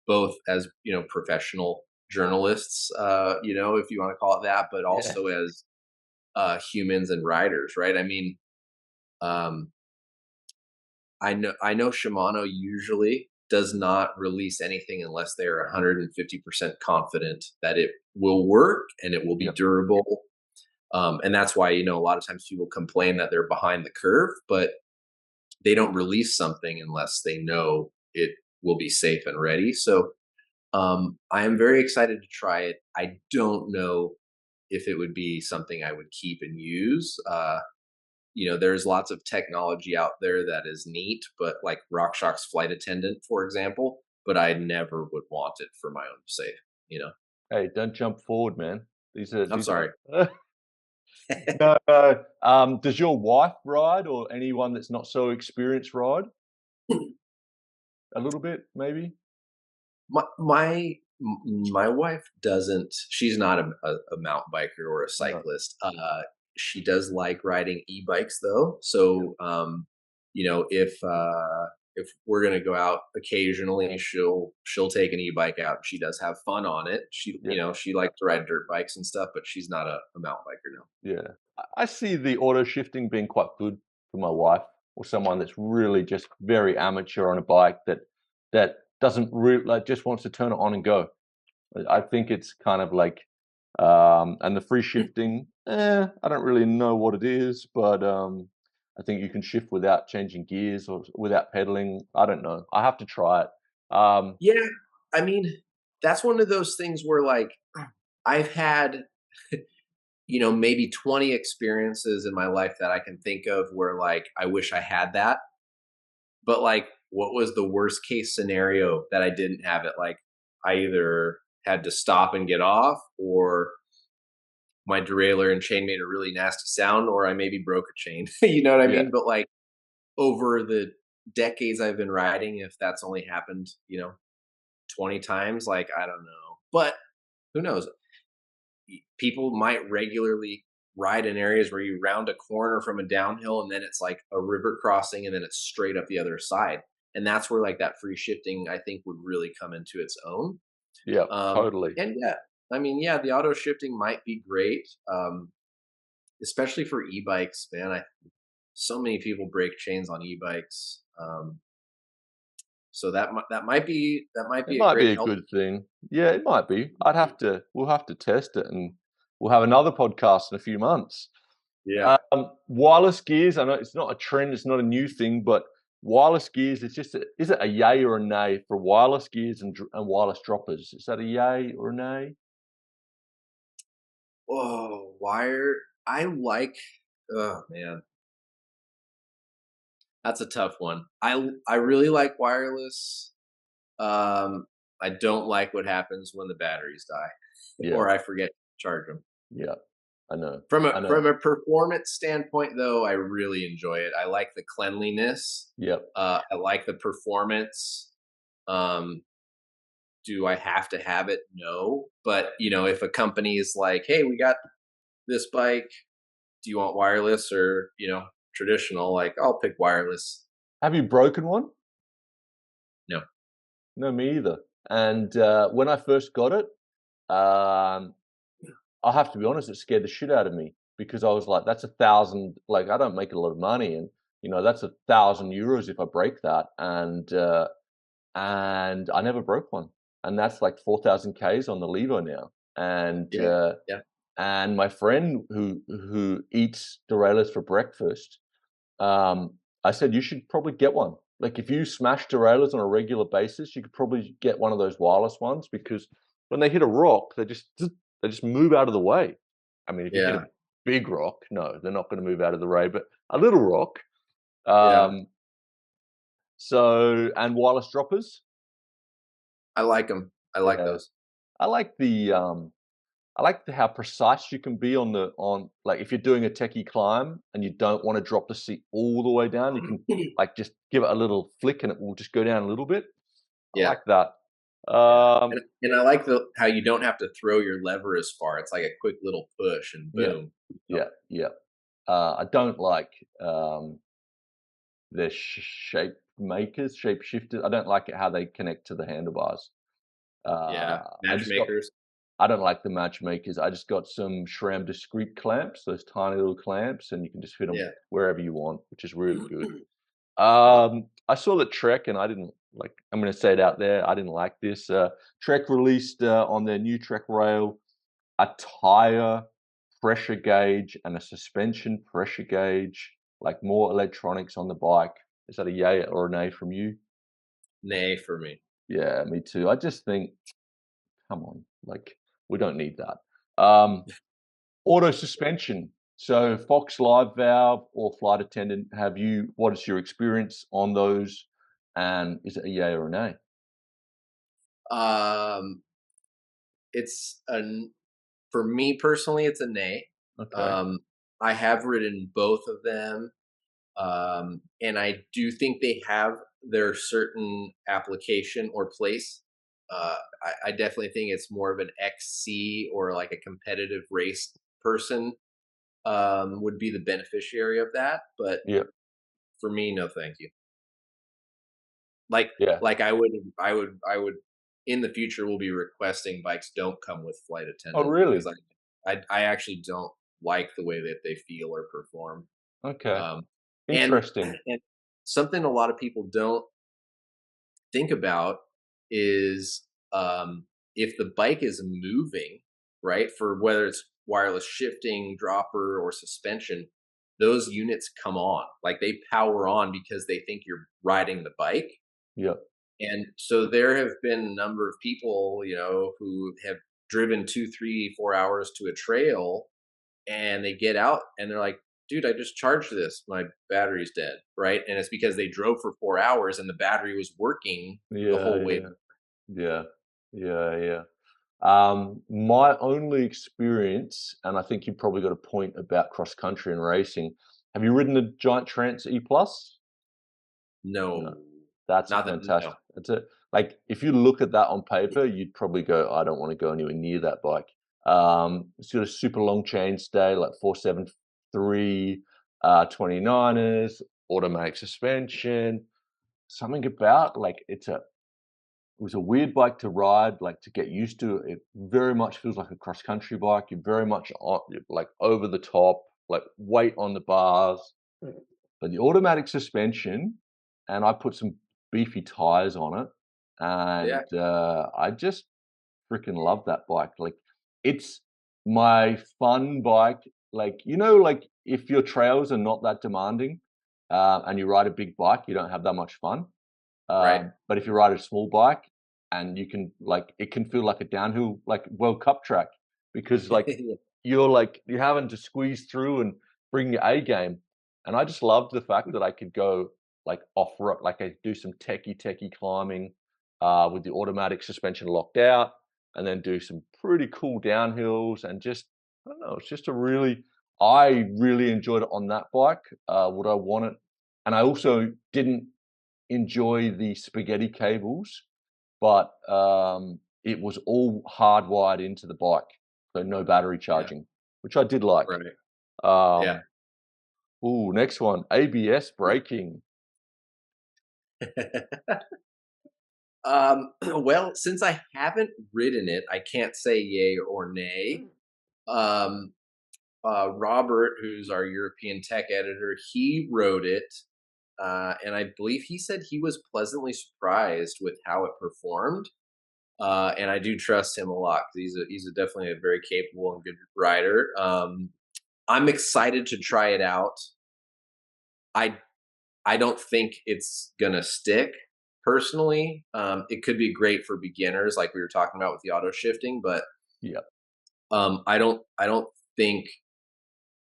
both as professional journalists, if you want to call it that, but Yeah. also as humans and riders, right? I mean, um, I know Shimano usually does not release anything unless they are 150% confident that it will work and it will be Yeah. durable. And that's why, a lot of times people complain that they're behind the curve, but they don't release something unless they know it will be safe and ready. So I am very excited to try it. I don't know if it would be something I would keep and use. There's lots of technology out there that is neat, but like RockShox Flight Attendant, for example, but I never would want it for my own sake, you know. Hey, don't jump forward, man. I'm These sorry. are no, no. Does your wife ride or anyone that's not so experienced ride? A little bit, maybe? My wife doesn't. She's not a mountain biker or a No. cyclist. She does like riding e-bikes though. Yeah. So if we're gonna go out occasionally, she'll take an e-bike out. She does have fun on it. She Yeah. she likes to ride dirt bikes and stuff, but she's not a mountain biker. No. Yeah. I see the auto shifting being quite good for my wife or someone that's really just very amateur on a bike that doesn't really like just wants to turn it on and go. I think it's kind of like and the free shifting, I don't really know what it is, but I think you can shift without changing gears or without pedaling. I don't know. I have to try it. Yeah, I mean, that's one of those things where like I've had maybe 20 experiences in my life that I can think of where like I wish I had that. But like what was the worst case scenario that I didn't have it? Like I either had to stop and get off or my derailleur and chain made a really nasty sound or I maybe broke a chain. You know what I Yeah. mean? But like over the decades I've been riding, if that's only happened, 20 times, like I don't know. But who knows? People might regularly ride in areas where you round a corner from a downhill and then it's like a river crossing and then it's straight up the other side. And that's where like that free shifting I think would really come into its own. Yeah, Um, totally. and yeah, I mean, yeah, the auto shifting might be great, especially for e-bikes, man. So many people break chains on e-bikes. So that might It be a might be great a help. good thing. Yeah, it might be. We'll have to test it and we'll have another podcast in a few months. Yeah. Wireless gears, I know it's not a trend, it's not a new thing, but wireless gears, is it a yay or a nay for wireless gears and wireless droppers? Is that a yay or a nay? Oh, wire. I like. Oh man, that's a tough one. I really like wireless. Um, I don't like what happens when the batteries die Yeah, or I forget to charge them. yeah, I know. From a I know. from a performance standpoint, though, I really enjoy it. I like the cleanliness. Yep. I like the performance. Um, do I have to have it? No, but if a company is like, "Hey, we got this bike. Do you want wireless or traditional?" Like, I'll pick wireless. Have you broken one? No. No, me either. And when I first got it, um, I have to be honest, it scared the shit out of me because I was like, that's 1,000. Like, I don't make a lot of money, and that's 1,000 euros if I break that, and I never broke one, and that's like 4,000 k's on the Levo now, and Yeah. Yeah. and my friend who eats derailleurs for breakfast, I said you should probably get one. Like, if you smash derailleurs on a regular basis, you could probably get one of those wireless ones, because when they hit a rock, they just move out of the way. I mean, if you hit Yeah. a big rock, no, they're not going to move out of the way, but a little rock. Yeah. And wireless droppers. I like them. I like Yeah, those. I like how precise you can be on like, if you're doing a techie climb and you don't want to drop the seat all the way down, you can like just give it a little flick and it will just go down a little bit. I Yeah. like that. Yeah. And I like how you don't have to throw your lever as far. It's like a quick little push and Yeah, boom. yeah, yeah. I don't like the shape makers, shape shifters. I don't like it how they connect to the handlebars. Yeah. I just got Matchmakers. I don't like the matchmakers. I just got some SRAM discrete clamps, those tiny little clamps, and you can just fit them Yeah. wherever you want, which is really good. Yeah. I saw that Trek, and I didn't like. I'm going to say it out there. I didn't like this. Trek released on their new Trek rail a tire pressure gauge and a suspension pressure gauge, like more electronics on the bike. Is that a yay or a nay from you? Nay for me. Yeah, me too. I just think, come on, like, we don't need that. Auto suspension. So Fox Live Valve or Flight Attendant, what is your experience on those? And is it a yay or a nay? Um, it's for me personally, it's a nay. Okay. Um, I have ridden both of them, and I do think they have their certain application or place. I definitely think it's more of an XC or like a competitive race person would be the beneficiary of that. But Yeah. for me, no, thank you. Like Yeah. like I would in the future will be requesting bikes don't come with flight Oh, attendant because really? I actually don't like the way that they feel or perform. Okay. Um, and Interesting. and something a lot of people don't think about is if the bike is moving, right? For whether it's wireless shifting, dropper, or suspension, those units come on. Like they power on because they think you're riding the bike. Yeah. And so there have been a number of people, who have driven 2, 3, 4 hours to a trail and they get out and they're like, dude, I just charged this. My battery's dead. Right. And it's because they drove for 4 hours and the battery was working the Yeah. whole way. Yeah. Yeah. Yeah. Yeah. My only experience, and I think you've probably got a point about cross country and racing. Have you ridden the Giant Trance E Plus? No. No, That's a not that, no. fantastic. That's it. Like, if you look at that on paper, you'd probably go, I don't want to go anywhere near that bike. It's got a super long chainstay, like 473, 29ers, automatic suspension. Something about like it was a weird bike to ride, like to get used to. It very much feels like a cross country bike. You're very much like over the top, like weight on the bars. But the automatic suspension, and I put some beefy tires on it, Yeah. and I just freaking love that bike. Like, it's my fun bike. Like, like if your trails are not that demanding, and you ride a big bike, you don't have that much fun. Right. But if you ride a small bike and you can it can feel like a downhill, like World Cup track, because you're having to squeeze through and bring your A game. And I just loved the fact that I could go like off road, like I do some techie climbing with the automatic suspension locked out, and then do some pretty cool downhills, and just, I don't know, it's just I really enjoyed it on that bike. Would I want it? And I also didn't enjoy the spaghetti cables, but it was all hardwired into the bike, so no battery Yeah. charging, which I did like. Right. Yeah. Um, Next one, ABS braking. Well, since I haven't ridden it, I can't say yay or nay. Um, Robert, who's our European tech editor, he wrote it, and I believe he said he was pleasantly surprised with how it performed. And I do trust him a lot because he's definitely a very capable and good rider. I'm excited to try it out. I I don't think it's gonna stick personally. It could be great for beginners, like we were talking about with the auto shifting, but Yeah. I don't think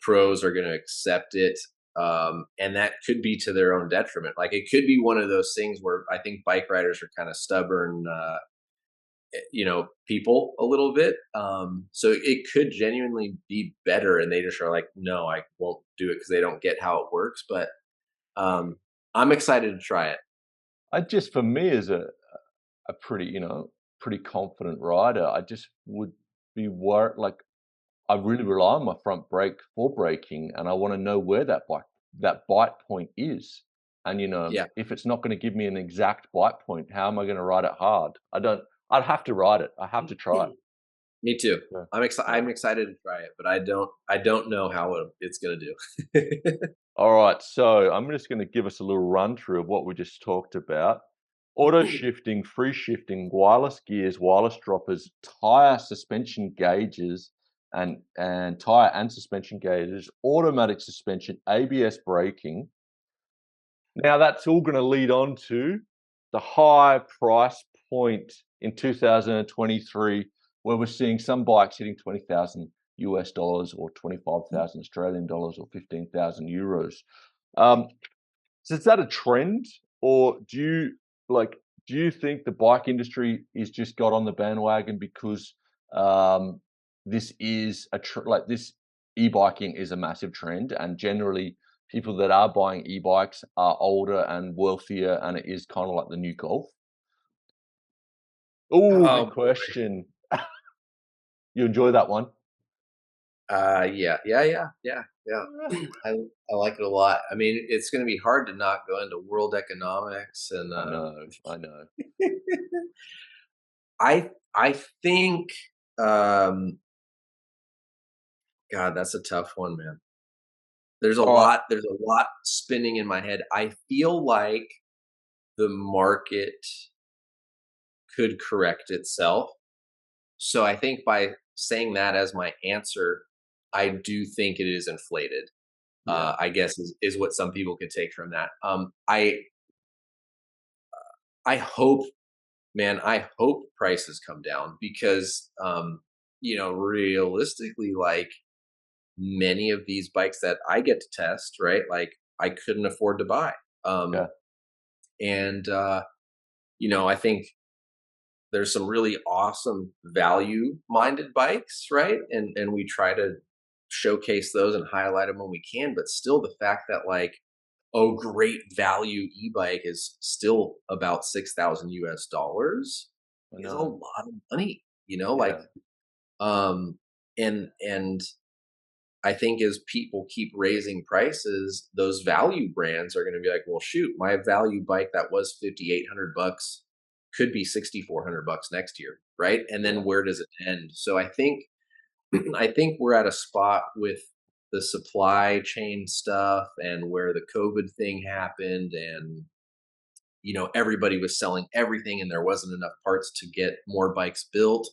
pros are gonna accept it. And that could be to their own detriment. Like it could be one of those things where I think bike riders are kind of stubborn, people a little bit. So it could genuinely be better, and they just are like, no, I won't do it because they don't get how it works. But um, I'm excited to try it. I just, for me as a pretty, pretty confident rider, I just would be worried. Like I really rely on my front brake for braking, and I want to know where that bite point is. And Yeah. if it's not going to give me an exact bite point, how am I going to ride it hard? I don't. I'd have to ride it. I have to try it. Me too. Yeah. I'm excited to try it, but I don't know how it's gonna do. All right, so I'm just going to give us a little run through of what we just talked about. Auto shifting, free shifting, wireless gears, wireless droppers, tire suspension gauges, and tire and suspension gauges, automatic suspension, ABS braking. Now that's all going to lead on to the high price point in 2023, where we're seeing some bikes hitting 20,000 US dollars or 25,000 Australian dollars or 15,000 euros. So is that a trend, or do you think the bike industry is just got on the bandwagon because this is this e-biking is a massive trend, and generally people that are buying e-bikes are older and wealthier, and it is kind of like the new Golf? Oh, Oh good boy. question. You enjoy that one? Yeah, yeah, yeah, yeah, yeah. I like it a lot. I mean, it's gonna be hard to not go into world economics and I know. I think God, that's a tough one, man. All right. There's a lot spinning in my head. I feel like the market could correct itself. So I think by saying that as my answer, I do think it is inflated. Yeah. I guess is what some people could take from that. I hope, man, I hope prices come down because realistically, like many of these bikes that I get to test, right? Like I couldn't afford to buy. Yeah. And I think there's some really awesome value minded bikes, right? And we try to showcase those and highlight them when we can, but still the fact that like, oh, great value e-bike is still about 6,000 US dollars I is a know. lot of money, like Yeah. and I think as people keep raising prices, those value brands are going to be like, well, shoot, my value bike that was 5,800 bucks could be 6,400 bucks next year, right? And Yeah. then where does it end? So I think I think we're at a spot with the supply chain stuff and where the COVID thing happened, and everybody was selling everything and there wasn't enough parts to get more bikes built.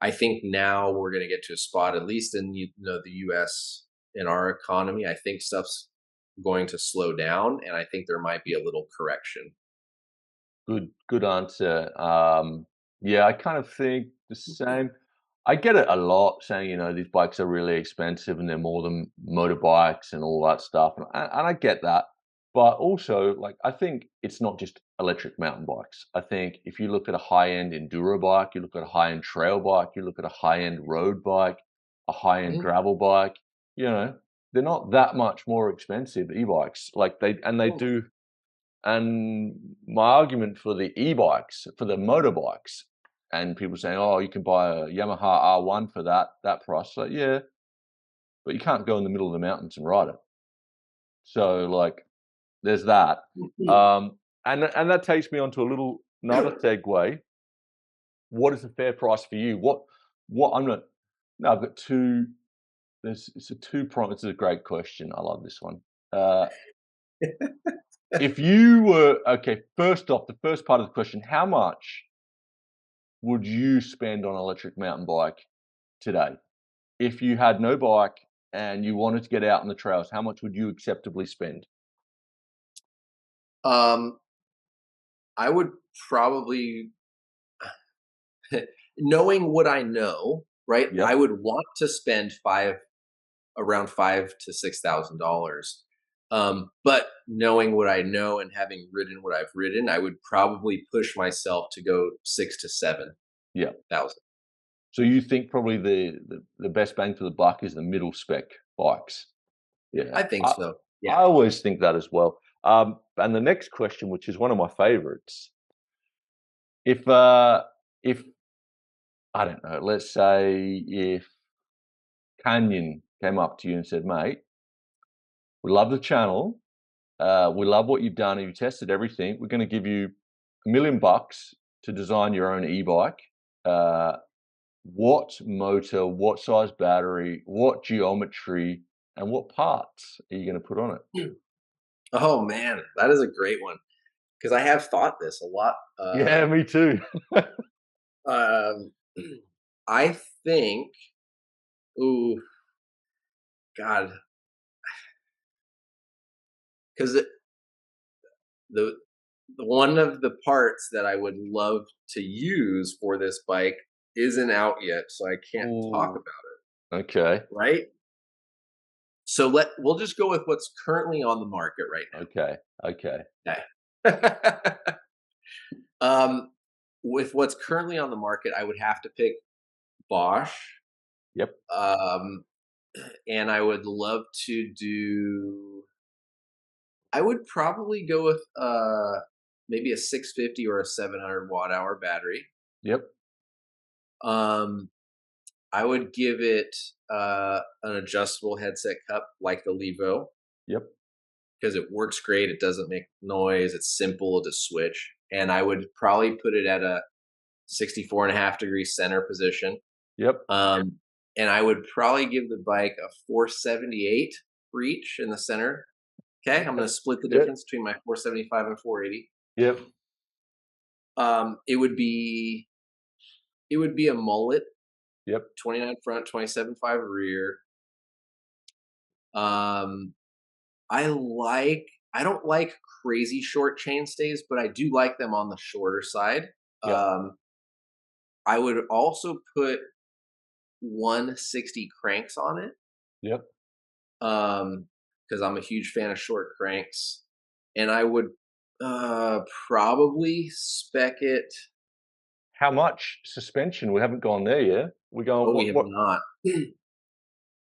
I think now we're going to get to a spot, at least in the U.S. in our economy. I think stuff's going to slow down, and I think there might be a little correction. Good answer. Yeah, I kind of think the same. I get it a lot saying, these bikes are really expensive and they're more than motorbikes and all that stuff. And I get that. But also, like, I think it's not just electric mountain bikes. I think if you look at a high-end enduro bike, you look at a high-end trail bike, you look at a high-end road bike, a high-end Mhm. gravel bike, they're not that much more expensive e-bikes. Like they Oh, do. And my argument for the e-bikes, for the motorbikes, and people saying, "Oh, you can buy a Yamaha R1 for that price." Like, yeah, but you can't go in the middle of the mountains and ride it. So, like, there's that. mhm. And that takes me on to another segue. What is a fair price for you? What I'm not. No, I've got two. It's a two-prong. This is a great question. I love this one. If you were okay, first off, the first part of the question: how much would you spend on an electric mountain bike today? If you had no bike and you wanted to get out on the trails, how much would you acceptably spend? Um, I would probably, knowing what I know, right? I Yep. would want to spend around $5,000 to $6,000. But knowing what I know and having ridden what I've ridden, I would probably push myself to go 6 to 7 Yeah. thousand. So you think probably the best bang for the buck is the middle spec bikes? Yeah. I think so. I Yeah. always think that as well. And the next question, which is one of my favorites, if I don't know, let's say if Canyon came up to you and said, "Mate, we love the channel, we love what you've done, and you tested everything. We're going to give you $1 million to design your own e-bike. What motor, what size battery, what geometry, and what parts are you going to put on it?" Oh man, that is a great one because I have thought this a lot. Yeah, me too. Um, I think, ooh, God, because the one of the parts that I would love to use for this bike isn't out yet, so I can't talk Ooh, about okay, it, right? So we'll just go with what's currently on the market right okay, okay. now. Okay. um, with what's currently on the market, I would have to pick Bosch. Yep, Um, and I would love to do. I would probably go with maybe a 650 or a 700 watt-hour battery. yep, Um, I would give it an adjustable headset cup like the Levo yep, because it works great. It doesn't make noise. It's simple to switch, and I would probably put it at a 64.5 degree center position. yep, And I would probably give the bike a 478 reach in the center. Okay, I'm going to split the yep, difference between my 475 and 480. yep, Um, it would be it would be a mullet, yep, 29 front, 27.5 rear. Um, I don't like crazy short chainstays, but I do like them on the shorter side. yep, Um, I would also put 160 cranks on it. yep. Because I'm a huge fan of short cranks, and I would probably spec it. How much suspension? We haven't gone there yet. We're going Oh, we have what? not.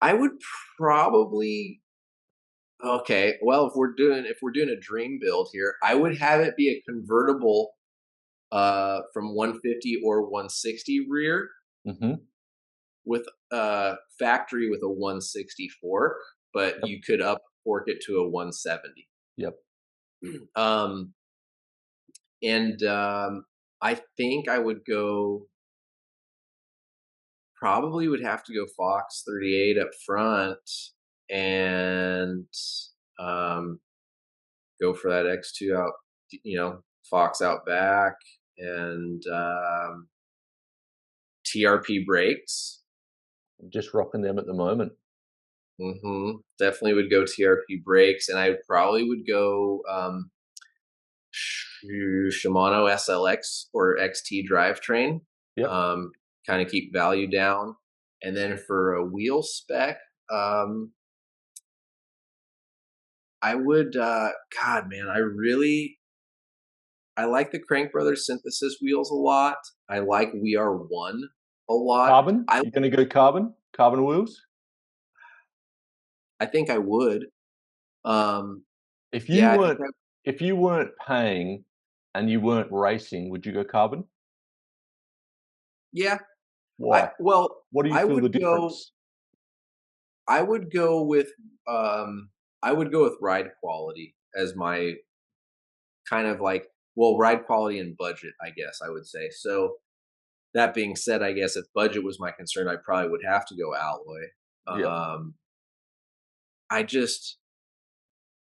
I would probably okay. Well, if we're doing a dream build here, I would have it be a convertible from 150 or 160 rear Mm-hmm. with factory with a 160 fork, but Yep, you could up fork it to a 170. yep, Um, and I think I would go. Probably would have to go Fox 38 up front and um, go for that X2 out, Fox out back and TRP brakes. just rocking them at the moment. Definitely would go TRP brakes, and I probably would go Shimano SLX or XT drivetrain. Yep. Um, kind of keep value down, and then for a wheel spec, um, I would. God, man, I like the Crank Brothers synthesis wheels a lot. I like We Are One a lot. Carbon? You're going to go carbon? Carbon wheels? I think I would. Um, If you yeah, I think weren't if you weren't paying and you weren't racing, would you go carbon? yeah. Why? Well, What do you I feel the would go. difference? I would go with I would go with ride quality as my kind of like, well, ride quality and budget, I guess I would say. So That being said, I guess if budget was my concern, I probably would have to go alloy. Yeah. I just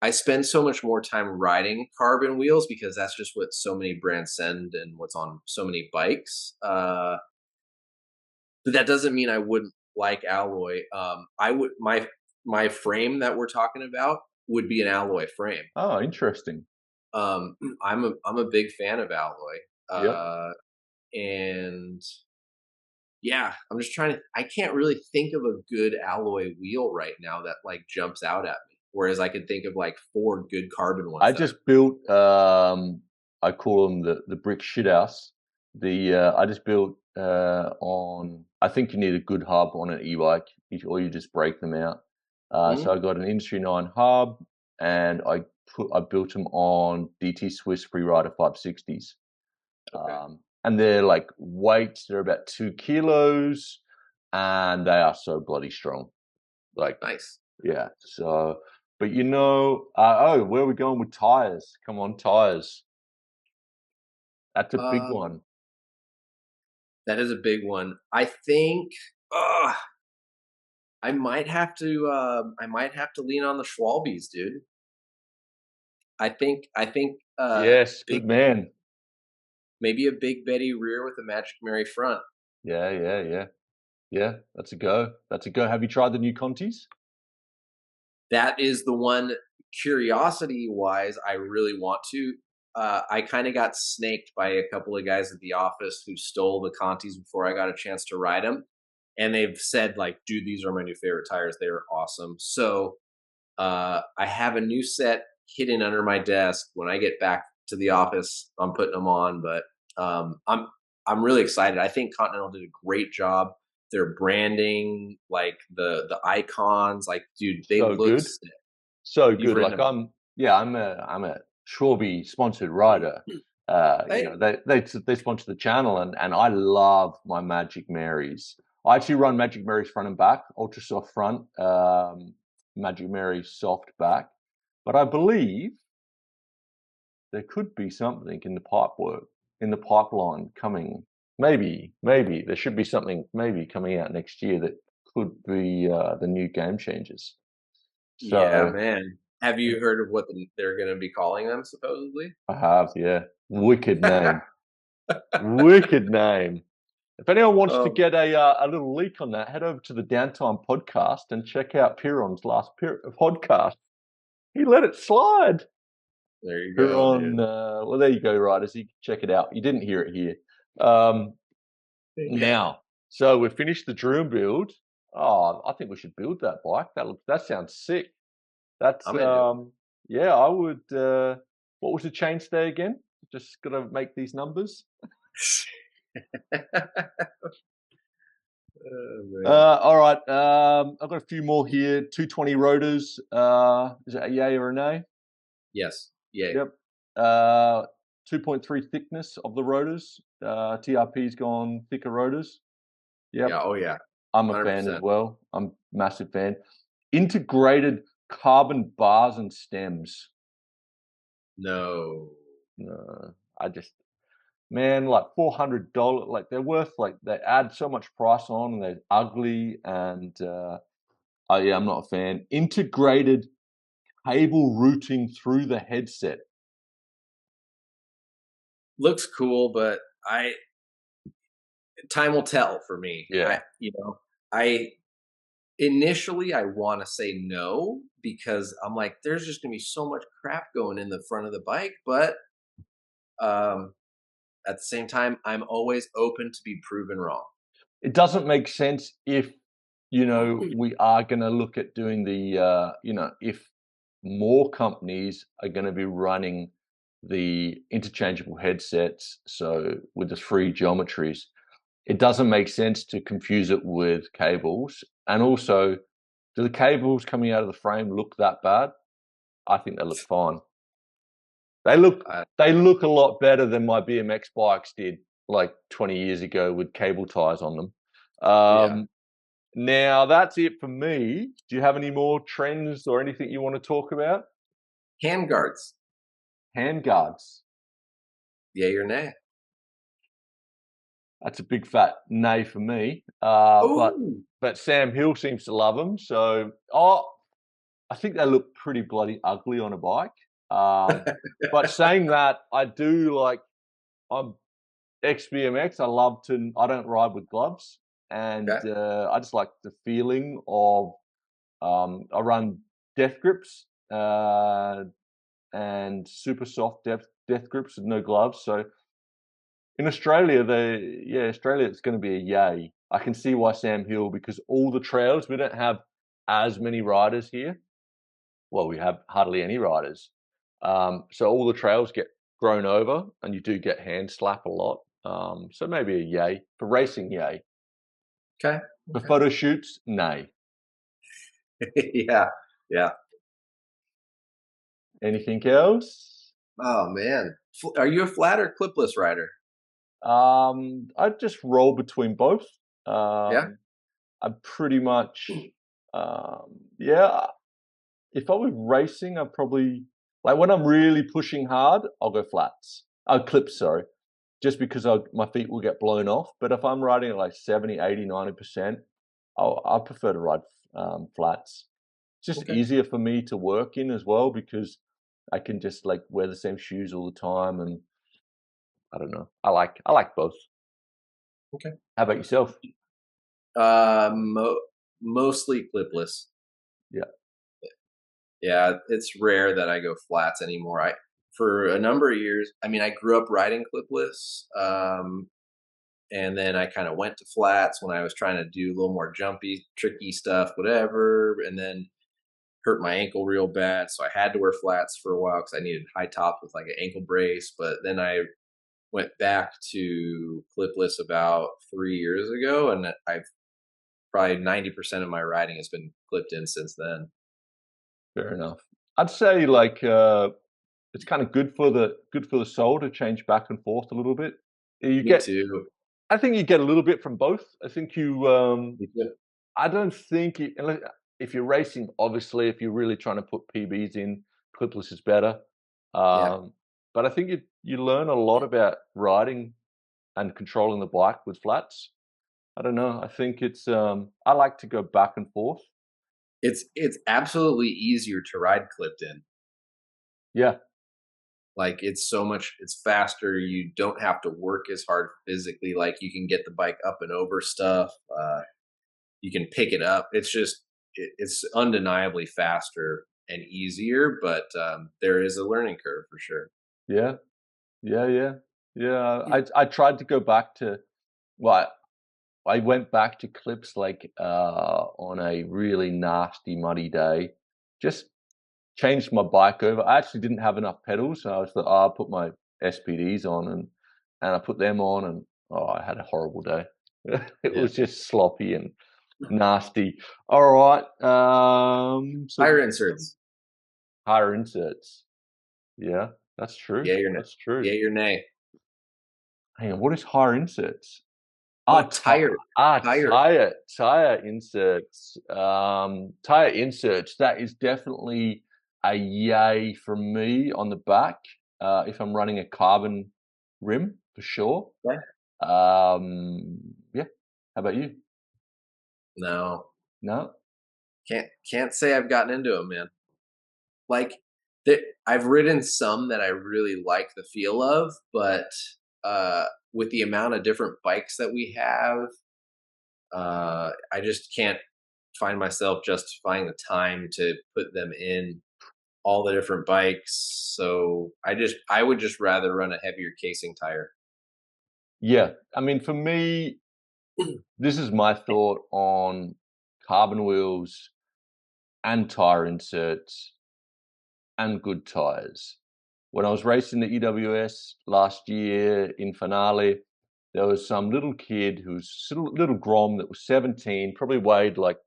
I spend so much more time riding carbon wheels because that's just what so many brands send and what's on so many bikes. But that doesn't mean I wouldn't like alloy. I would my frame that we're talking about would be an alloy frame. Oh, interesting. I'm a big fan of alloy. Yep. And yeah, I'm just trying to I can't really think of a good alloy wheel right now that like jumps out at me. Whereas I could think of like 4 good carbon ones. I just built I call them the brick shithouse. I just built on I think you need a good hub on an e-bike or you just break them out. So I got an Industry 9 hub and I built them on DT Swiss Freerider 560s. Okay. And they're like weights, they're about 2 kilos and they are so bloody strong. Like, Nice. yeah. So, but where are we going with tires? Come on, tires. That's a big Um, one. that is a big one. I think I might have to lean on the Schwalbes, dude. I think Yes, big good man. maybe a Big Betty rear with a Magic Mary front. Yeah. That's a go. That's a go. Have you tried the new Contis? That is the one curiosity wise I really want to. I kind of got snaked by a couple of guys at the office who stole the Contis before I got a chance to ride them. And they've said like, dude, these are my new favorite tires. They're awesome. So I have a new set hidden under my desk. When I get back to the office, I'm putting them on. But I'm really excited. I think Continental did a great job. Their branding, like the icons, like dude, they So look good. sick. So You've good. ridden Like them. I'm a Shawby sponsored rider. Hey, They sponsor the channel and I love my Magic Marys. I actually run Magic Marys front and back, ultra soft front, Magic Mary soft back. But I believe there could be something in the pipeline coming. Maybe there should be something maybe coming out next year that could be the new game changers. yeah, So man. Have you heard of what they're going to be calling them? Supposedly. I have, yeah, wicked name, wicked name. If anyone wants to Oh, get a little leak on that, head over to the Downtime podcast and check out Piron's last podcast. He let it slide. there you go, Piron, dude. well, there you go, riders. You can check it out. You didn't hear it here. Um, now, so we've finished the drill build. Oh, I think we should build that bike. That sounds sick. That's I'm into yeah. I would. What was the chainstay again? Just gotta make these numbers. it. Oh, man. All right. I've got a few more here. 220 rotors. Is it a yay or a nay? Yes. Yay. Yep. 2.3 thickness of the rotors. TRP's gone thicker rotors. Yep. Yeah. Oh, yeah. I'm a fan as 100%. well. I'm a massive fan. Integrated carbon bars and stems. No. No, I just, man, like $400. Like they're worth, like they add so much price on and they're ugly. And yeah, I'm not a fan. Integrated cable routing through the headset. Looks cool, but time will tell for me. Yeah. I initially I want to say no because I'm like, there's just gonna be so much crap going in the front of the bike, but um, at the same time, I'm always open to be proven wrong. It doesn't make sense if, we are going to look at doing if more companies are going to be running the interchangeable headsets, so with the free geometries, it doesn't make sense to confuse it with cables. And also, do the cables coming out of the frame look that bad? I think they look fine. They look a lot better than my BMX bikes did like 20 years ago with cable ties on them. Yeah. Now that's it for me. Do you have any more trends or anything you want to talk about? Hand guards. Hand guards. Yay or nay? That's a big fat nay for me. Oh, But Sam Hill seems to love them. So I think they look pretty bloody ugly on a bike. But saying that, I do like, I'm ex-BMX. I don't ride with gloves, and okay. I just like the feeling of, I run death grips and super soft death grips with no gloves. So in Australia, Australia, it's going to be a yay. I can see why Sam Hill, because all the trails, we don't have as many riders here. Well, we have hardly any riders. So all the trails get grown over, and you do get hand slap a lot. So maybe a yay. For racing, yay. Okay. For photo shoots, nay. Yeah. Yeah. Anything else? Oh man. Are you a flat or clipless rider? I just roll between both. Yeah. I'm pretty much, yeah. If I was racing, I'd probably, like when I'm really pushing hard, I'll go flats. Clips, sorry. Just because my feet will get blown off. But if I'm riding at like 70, 80, 90%, I prefer to ride flats. It's just Okay. easier for me to work in as well, because I can just like wear the same shoes all the time, and I don't know. I like both. Okay. How about yourself? Mostly clipless. Yeah. Yeah, it's rare that I go flats anymore. For a number of years, I mean, I grew up riding clipless, and then I kind of went to flats when I was trying to do a little more jumpy, tricky stuff, whatever, and then hurt my ankle real bad, so I had to wear flats for a while because I needed high tops with like an ankle brace. But then I went back to clipless about 3 years ago, and I've probably 90% of my riding has been clipped in since then. Fair enough. I'd say like it's kind of good for the soul to change back and forth a little bit. You Me get, too. I think you get a little bit from both. I think Me too. I don't think if you're racing, obviously, if you're really trying to put PBs in, clipless is better. Yeah. But I think you learn a lot about riding and controlling the bike with flats. I don't know. I think it's I like to go back and forth. It's absolutely easier to ride clipped in. Yeah, Like it's faster. You don't have to work as hard physically. Like you can get the bike up and over stuff. You can pick it up. It's undeniably faster and easier, but there is a learning curve for sure. yeah, yeah. I tried to go back to, well, I went back to clips like on a really nasty muddy day. Just changed my bike over. I actually didn't have enough pedals, so I was like, I'll put my SPDs on, and I put them on, and I had a horrible day. It Yeah. was just sloppy and nasty. All right, so Tire inserts. tire inserts. Yeah, that's true. Yay or nay? That's true. Yay or nay? Hang on, what is tire inserts? Oh, tire. Tire. Tire inserts. Tire inserts. That is definitely a yay from me on the back. If I'm running a carbon rim, for sure. Okay. Yeah. How about you? No. No. Can't say I've gotten into them, man. Like there, I've ridden some that I really like the feel of, but with the amount of different bikes that we have, I just can't find myself justifying the time to put them in all the different bikes. So I would just rather run a heavier casing tire. Yeah. I mean, for me, this is my thought on carbon wheels and tire inserts and good tires. When I was racing the EWS last year in Finale, there was some little kid who's little Grom that was 17, probably weighed like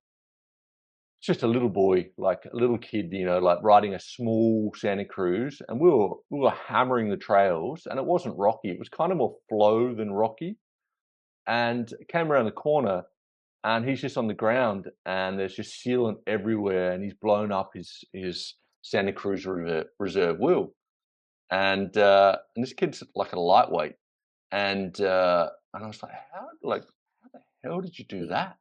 just a little boy, like a little kid, like riding a small Santa Cruz, and we were hammering the trails, and it wasn't rocky. It was kind of more flow than rocky, and it came around the corner, and he's just on the ground, and there's just sealant everywhere, and he's blown up his Santa Cruz reserve wheel. And this kid's like a lightweight, and And I was like, how the hell did you do that?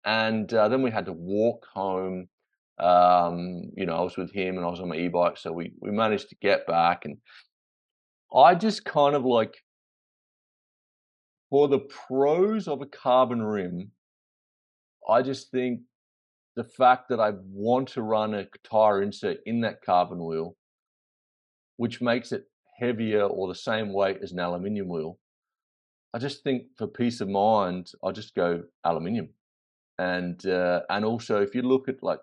And then we had to walk home. You know, I was with him and I was on my e-bike, so we managed to get back. And I just kind of like, for the pros of a carbon rim, I just think the fact that I want to run a tire insert in that carbon wheel, which makes it heavier or the same weight as an aluminium wheel, I just think for peace of mind, I'll just go aluminium. And also, if you look at like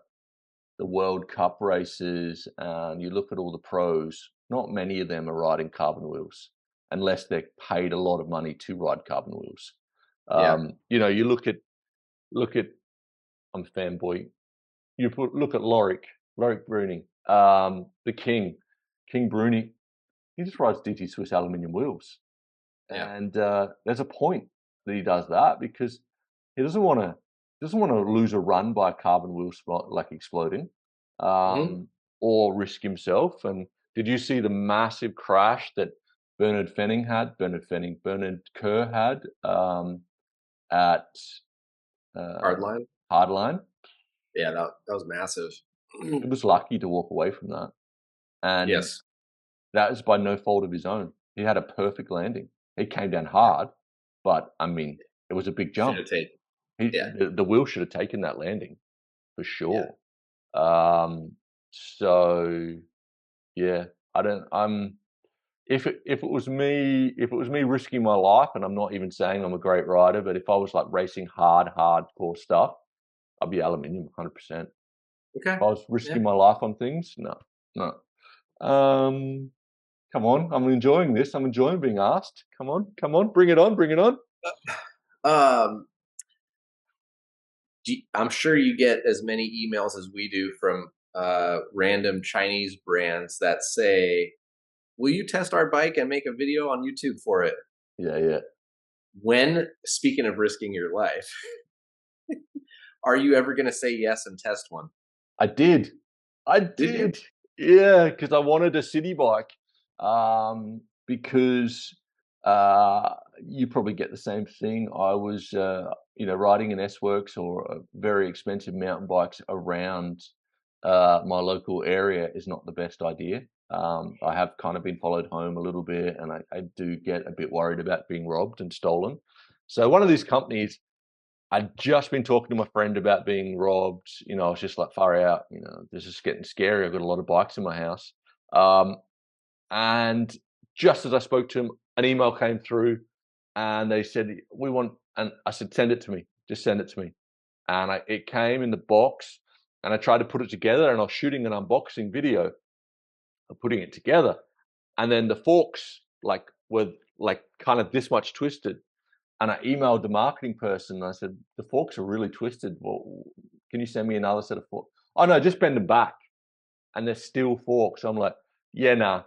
the World Cup races and you look at all the pros, not many of them are riding carbon wheels unless they're paid a lot of money to ride carbon wheels. Yeah. You know, you look at I'm a fanboy. Look at Lorik Bruning, the King Bruni. He just rides DT Swiss aluminium wheels, Yeah. and there's a point that he does that because he doesn't want to lose a run by a carbon wheel like exploding, or risk himself. And did you see the massive crash that Bernard Kerr had at Hardline? Yeah, that was massive. He was lucky to walk away from that. And Yes. that is by no fault of his own. He had a perfect landing. He came down hard, but I mean, it was a big jump. The wheel should have taken that landing for sure. Yeah. So yeah, if it was me risking my life, and I'm not even saying I'm a great rider, but if I was like racing hardcore stuff, I'd be aluminium 100%. Okay. If I was risking my life on things, no. Come on, I'm enjoying this. I'm enjoying being asked. Come on, bring it on. I'm sure you get as many emails as we do from random Chinese brands that say, "Will you test our bike and make a video on YouTube for it?" Yeah. Speaking of risking your life, are you ever going to say yes and test one? I did. Yeah, because I wanted a city bike. Because you probably get the same thing. I was, riding an S-Works or very expensive mountain bikes around my local area is not the best idea. I have kind of been followed home a little bit, and I do get a bit worried about being robbed and stolen. So one of these companies, I'd just been talking to my friend about being robbed. You know, I was just like, far out, this is getting scary. I've got a lot of bikes in my house. And just as I spoke to him, an email came through and they said, and I said, send it to me, just send it to me. And it came in the box and I tried to put it together, and I was shooting an unboxing video of putting it together. And then the forks were kind of this much twisted. And I emailed the marketing person and I said, the forks are really twisted. Well, can you send me another set of forks? Oh no, just bend them back. And they're still forks. I'm like, yeah, nah.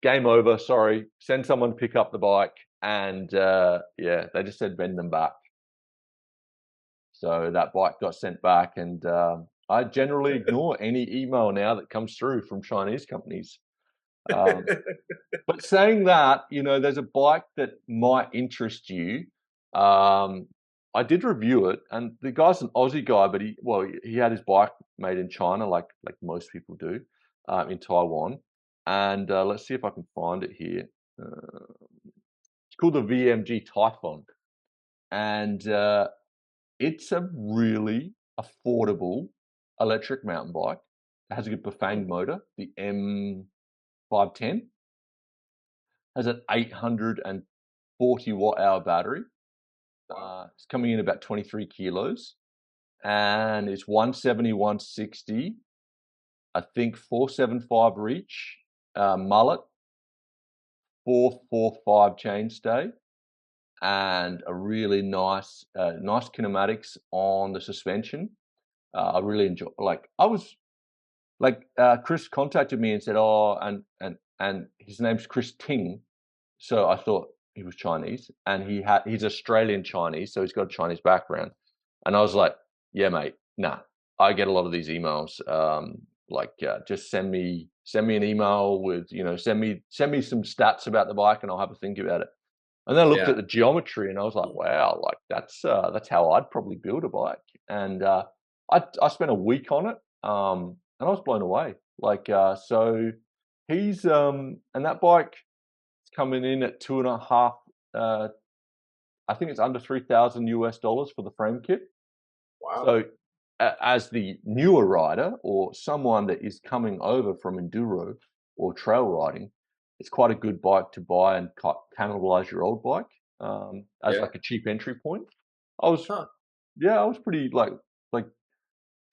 Game over. Sorry. Send someone to pick up the bike. And they just said bend them back. So that bike got sent back, and I generally ignore any email now that comes through from Chinese companies. But saying that, there's a bike that might interest you. I did review it, and the guy's an Aussie guy, but he had his bike made in China, like most people do, in Taiwan. And let's see if I can find it here. It's called the VMG Typhon, and it's a really affordable electric mountain bike. It has a good Bafang motor, the M510. Has an 840 watt-hour battery. It's coming in about 23 kilos, and it's 170, 160. I think 475 reach, mullet, 445 chainstay, and a really nice kinematics on the suspension. I really enjoy. Chris contacted me and said, "Oh, and his name's Chris Ting." So I thought he was Chinese, and he's Australian Chinese, so he's got a Chinese background. And I was like, yeah, mate, nah. I get a lot of these emails, just send me an email with, send me some stats about the bike, and I'll have a think about it. And then I looked Yeah. at the geometry and I was like, wow, like that's how I'd probably build a bike. And I spent a week on it, and I was blown away. Like so he's and that bike is coming in at 2.5. I think it's under $3,000 for the frame kit. Wow. So as the newer rider or someone that is coming over from enduro or trail riding, it's quite a good bike to buy and cannibalize your old bike as Yeah. like a cheap entry point. I was, Huh. yeah, I was pretty like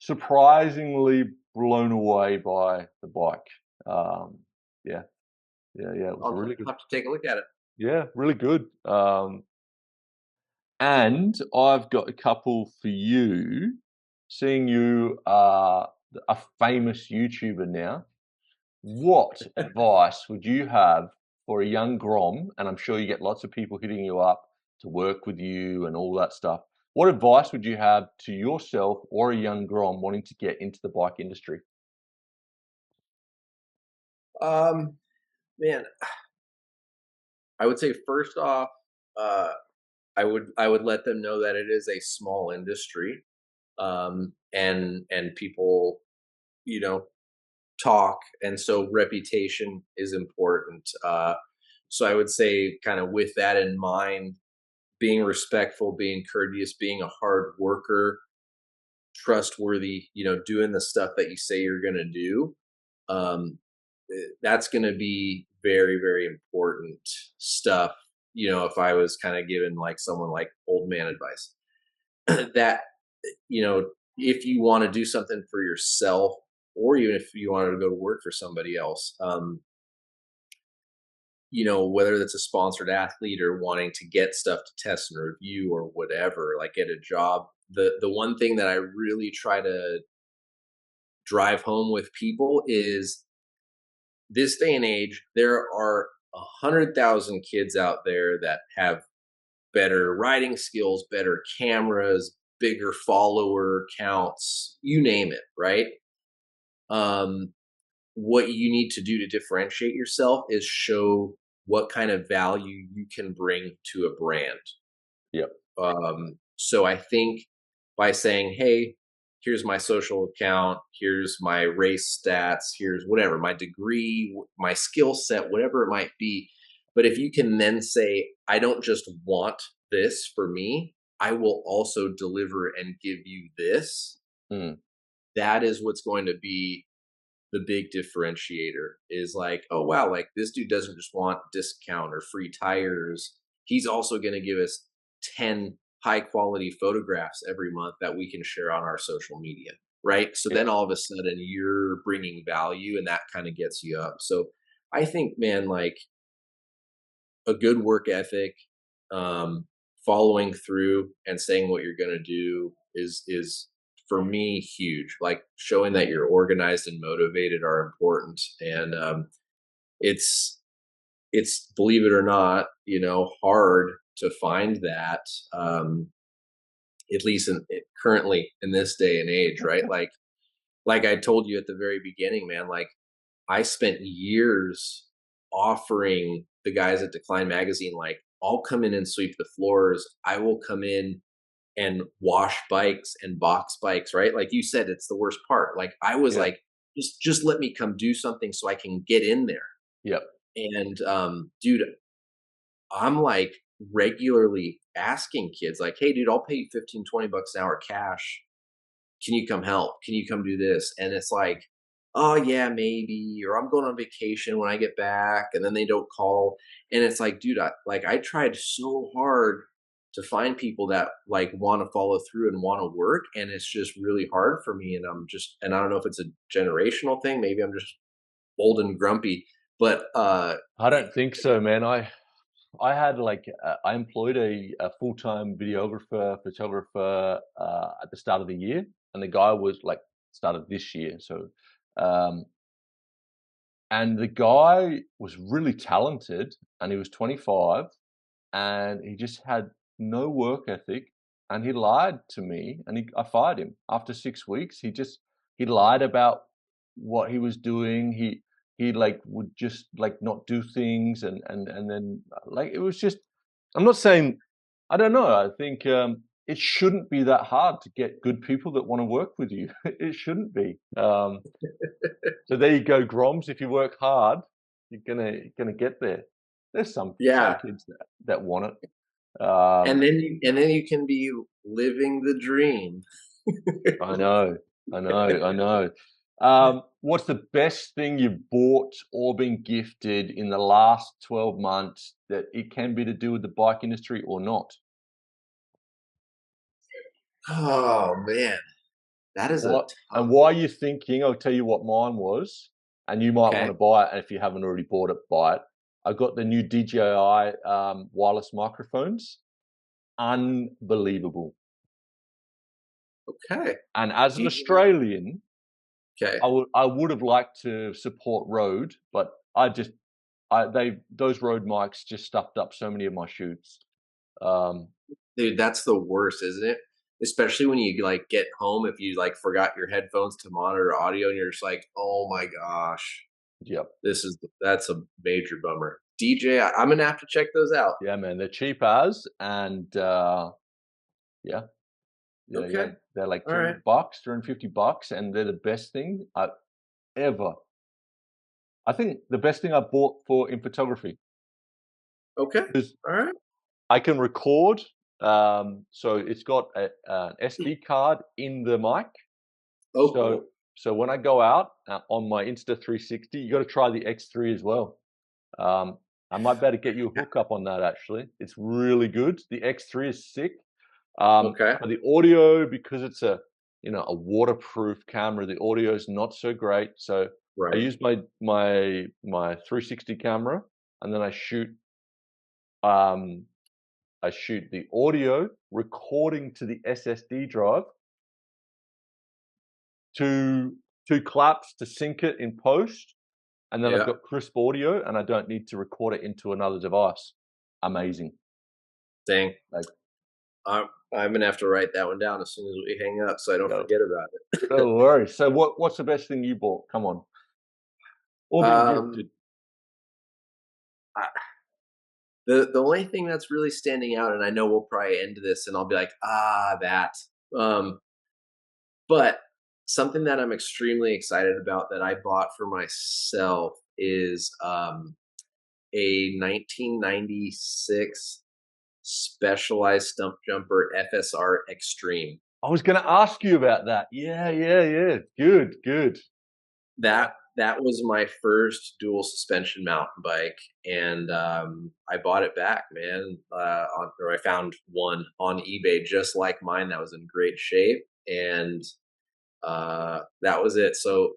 surprisingly blown away by the bike. Yeah, it was a I'll really good, have to take a look at it. yeah, really good. And I've got a couple for you. Seeing you are a famous YouTuber now, what advice would you have for a young Grom? And I'm sure you get lots of people hitting you up to work with you and all that stuff. What advice would you have to yourself or a young Grom wanting to get into the bike industry? Man, I would say first off, uh, I would let them know that it is a small industry, and people, you know, talk, and so reputation is important. So I would say, kind of with that in mind, being respectful, being courteous, being a hard worker, trustworthy, doing the stuff that you say you're going to do. Um, that's going to be very, very important stuff. If I was kind of giving like someone like old man advice, that, you know, if you want to do something for yourself, or even if you wanted to go to work for somebody else, whether that's a sponsored athlete or wanting to get stuff to test and review or whatever, like get a job. The one thing that I really try to drive home with people is, this day and age, there are 100,000 kids out there that have better riding skills, better cameras, bigger follower counts, you name it, right? Um, what you need to do to differentiate yourself is show what kind of value you can bring to a brand. Yep. So I think by saying, hey, here's my social account, here's my race stats, here's whatever, my degree, my skill set, whatever it might be. But if you can then say, I don't just want this for me, I will also deliver and give you this, Mm, that is what's going to be the big differentiator. Is like, oh wow, like this dude doesn't just want discount or free tires. He's also going to give us 10 high quality photographs every month that we can share on our social media. Right. So yeah. then all of a sudden you're bringing value, and that kind of gets you up. So I think, man, like a good work ethic, um, following through and saying what you're going to do is for me huge. Like showing that you're organized and motivated are important, and it's believe it or not, hard to find that. Um, at least currently in this day and age, right? Like I told you at the very beginning, man. Like I spent years offering the guys at Decline Magazine, like, I'll come in and sweep the floors. I will come in and wash bikes and box bikes, right? Like you said, it's the worst part. Like I was Yeah. like, just let me come do something so I can get in there. Yep. And dude, I'm like regularly asking kids, like, hey, dude, I'll pay you 15, $20 an hour cash, can you come help? Can you come do this? And it's like, oh yeah, maybe, or I'm going on vacation when I get back, and then they don't call. And it's like, dude, I tried so hard to find people that like want to follow through and want to work, and it's just really hard for me. And I don't know if it's a generational thing. Maybe I'm just old and grumpy, but I don't think so, man. I had like I employed a full-time videographer, photographer at the start of the year, and the guy was like started this year. So, um, and the guy was really talented, and he was 25, and he just had no work ethic, and he lied to me, and I fired him after 6 weeks. He lied about what he was doing. He like would just like not do things, and then like it was just I'm not saying, I don't know. I think it shouldn't be that hard to get good people that want to work with you. It shouldn't be. So there you go, Groms. If you work hard, you're gonna get there. There's some Yeah. kids that want it. And then you can be living the dream. I know. What's the best thing you've bought or been gifted in the last 12 months that it can be to do with the bike industry or not? Oh man, that is a And tough. why are you thinking? I'll tell you what mine was, and you might want to Okay. buy it. And if you haven't already bought it, buy it. I got the new DJI wireless microphones. Unbelievable. Okay. And as an DJI. Australian, Okay. I would have liked to support Rohde, but those Rohde mics just stuffed up so many of my shoots. Dude, that's the worst, isn't it? Especially when you like get home, if you like forgot your headphones to monitor audio and you're just like, oh my gosh, Yep. that's a major bummer. DJ, I'm gonna have to check those out. Yeah, man, they're cheap as, and yeah, Okay. they're like All right. $200, $250, and they're the best thing I've ever. I think the best thing I bought in photography. Okay. All right. I can record, so it's got an SD card in the mic. Oh, cool. So when I go out on my Insta360, you got to try the X3 as well. I might better get you a hookup on that. Actually, it's really good. The X3 is sick. Okay. But the audio, because it's a waterproof camera, the audio is not so great. So I Right. use my 360 camera, and then I shoot the audio recording to the SSD drive, two claps to sync it in post, and then I've got crisp audio, and I don't need to record it into another device. Amazing. Dang. I'm gonna have to write that one down as soon as we hang up, so I don't forget about it. No worries. So what's the best thing you bought? Come on. Or been gifted. The only thing that's really standing out, and I know we'll probably end this, and I'll be like, that. But something that I'm extremely excited about that I bought for myself is a 1996 Specialized Stump Jumper FSR Extreme. I was going to ask you about that. Yeah. Good. That was my first dual suspension mountain bike, and I bought it back, man. Or I found one on eBay just like mine that was in great shape, and that was it. So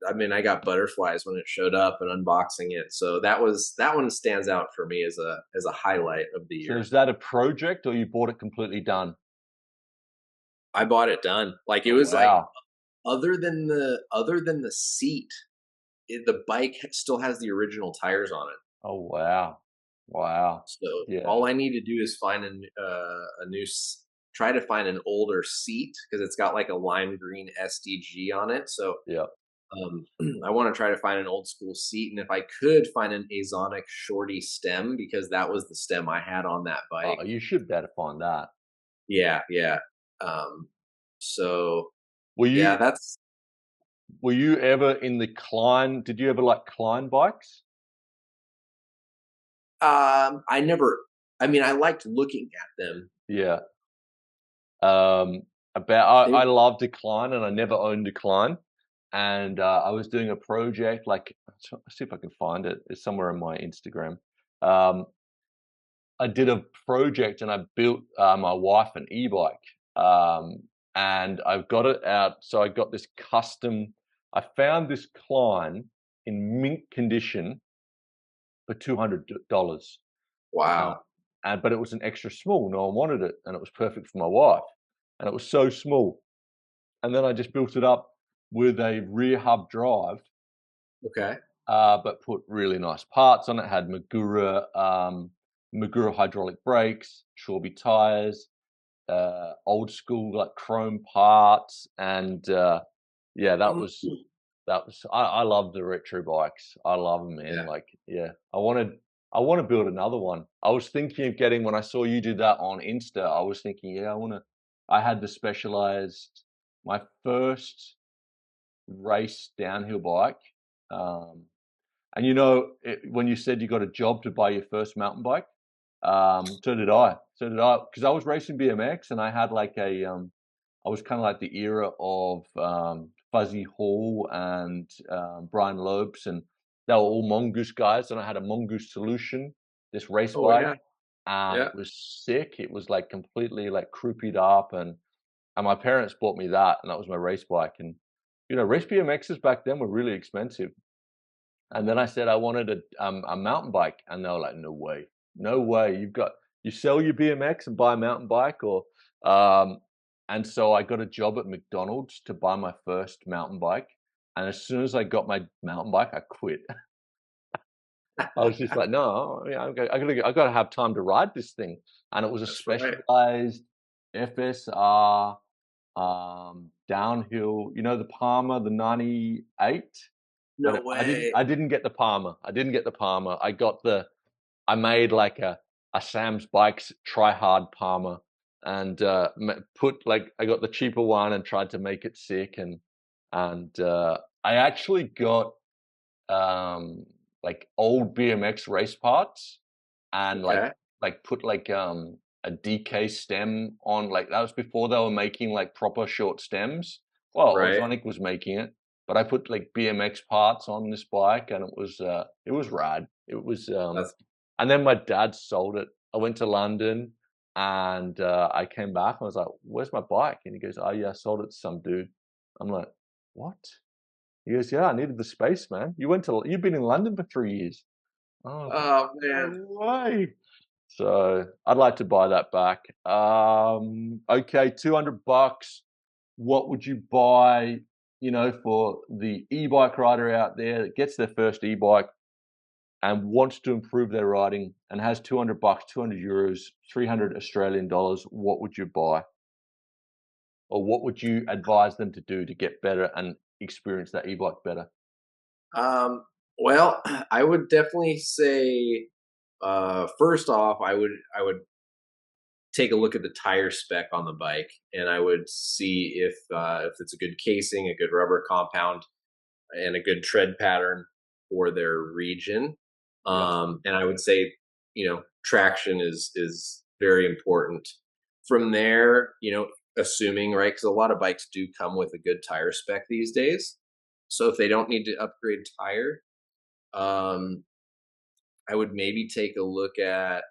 I mean, I got butterflies when it showed up and unboxing it. So that one stands out for me as a highlight of the year. So is that a project, or you bought it completely done? I bought it done. Like it was like other than the seat, the bike still has the original tires on it. Oh wow! So all I need to do is find try to find an older seat, because it's got like a lime green SDG on it. So I want to try to find an old school seat, and if I could find an Azonic Shorty stem, because that was the stem I had on that bike. Oh, you should better find that. Yeah. So were you ever in the Klein? Did you ever like Klein bikes? I never. I mean, I liked looking at them. Yeah. I love Decline, and I never owned Decline. And I was doing a project, like, let's see if I can find it. It's somewhere on my Instagram. I did a project, and I built my wife an e-bike, and I've got it out. So I got this custom. I found this Klein in mint condition for $200. Wow. But it was an extra small. No one wanted it, and it was perfect for my wife. And it was so small. And then I just built it up with a rear hub drive. Okay. But put really nice parts on it. Had Magura hydraulic brakes, Shorby tires, old school like chrome parts, and that was. I love the retro bikes. I love them, man. I I want to build another one. I was thinking of getting, when I saw you do that on Insta, I was thinking, yeah, I had the Specialized, my first race downhill bike. And when you said you got a job to buy your first mountain bike, so did I. Because I was racing BMX and I had I was kind of like the era of Fuzzy Hall and Brian Lopes, and they were all Mongoose guys. And I had a Mongoose Solution, this race Oh bike, yeah, and yeah. it was sick. It was like completely like croupied up, and my parents bought me that, and that was my race bike. And race BMXs back then were really expensive. And then I said I wanted a mountain bike, and they were like, "No way, no way! You sell your BMX and buy a mountain bike, or." And so I got a job at McDonald's to buy my first mountain bike. And as soon as I got my mountain bike, I quit. I was just like, "No, I gotta have time to ride this thing." And it was a That's right. Specialized FSR downhill. The Palmer, the 98. No But way. I didn't get the Palmer. I made like a Sam's Bikes Try Hard Palmer, and I got the cheaper one and tried to make it sick, and I actually got like old BMX race parts, and Okay. put a DK stem on. Like, that was before they were making like proper short stems. Well, Right. Ozonic was making it, but I put like BMX parts on this bike, and it was rad. It was That's and then my dad sold it. I went to London, and I came back and I was like, "Where's my bike?" And he goes, "Oh yeah, I sold it to some dude." I'm like, "What?" He goes, "Yeah, I needed the space, man. You've been in London for 3 years." Oh, oh no man. way. So I'd like to buy that back. Okay, $200. What would you buy, for the e-bike rider out there that gets their first e-bike and wants to improve their riding and has $200, 200 euros, 300 Australian dollars? What would you buy? Or what would you advise them to do to get better and experience that e-bike better? Um, well, I would definitely say, first off, I would take a look at the tire spec on the bike, and I would see if it's a good casing, a good rubber compound, and a good tread pattern for their region. Yep. And I would say, traction is very important. From there, assuming, right, because a lot of bikes do come with a good tire spec these days. So if they don't need to upgrade tire, um, I would maybe take a look at,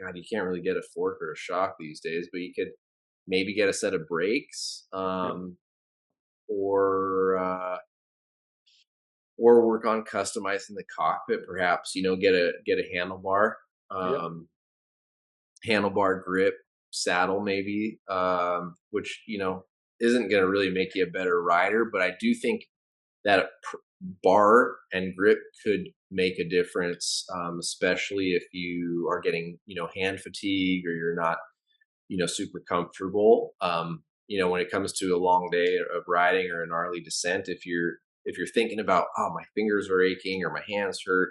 God, you can't really get a fork or a shock these days, but you could maybe get a set of brakes, Yep. or or work on customizing the cockpit, perhaps, get a handlebar, Yep. um, handlebar grip, saddle, maybe, which isn't going to really make you a better rider, but I do think that bar and grip could make a difference, especially if you are getting hand fatigue, or you're not super comfortable. When it comes to a long day of riding or a gnarly descent, if you're thinking about, oh, my fingers are aching or my hands hurt,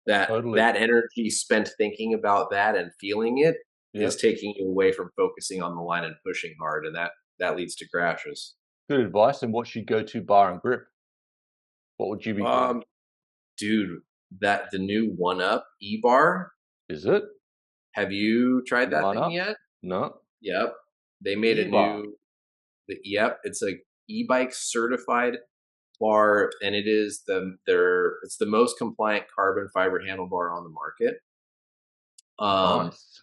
that Totally. that energy spent thinking about that and feeling it is Yep. taking you away from focusing on the line and pushing hard, and that leads to crashes. Good advice. And what's your go-to bar and grip? What would you be going? Um, dude, that the new One Up E bar. Is it Have you tried that one thing up? yet? No. Yep. They made a E-bar. yep, it's a e-bike certified bar, and it's the most compliant carbon fiber handlebar on the market. Um, Nice.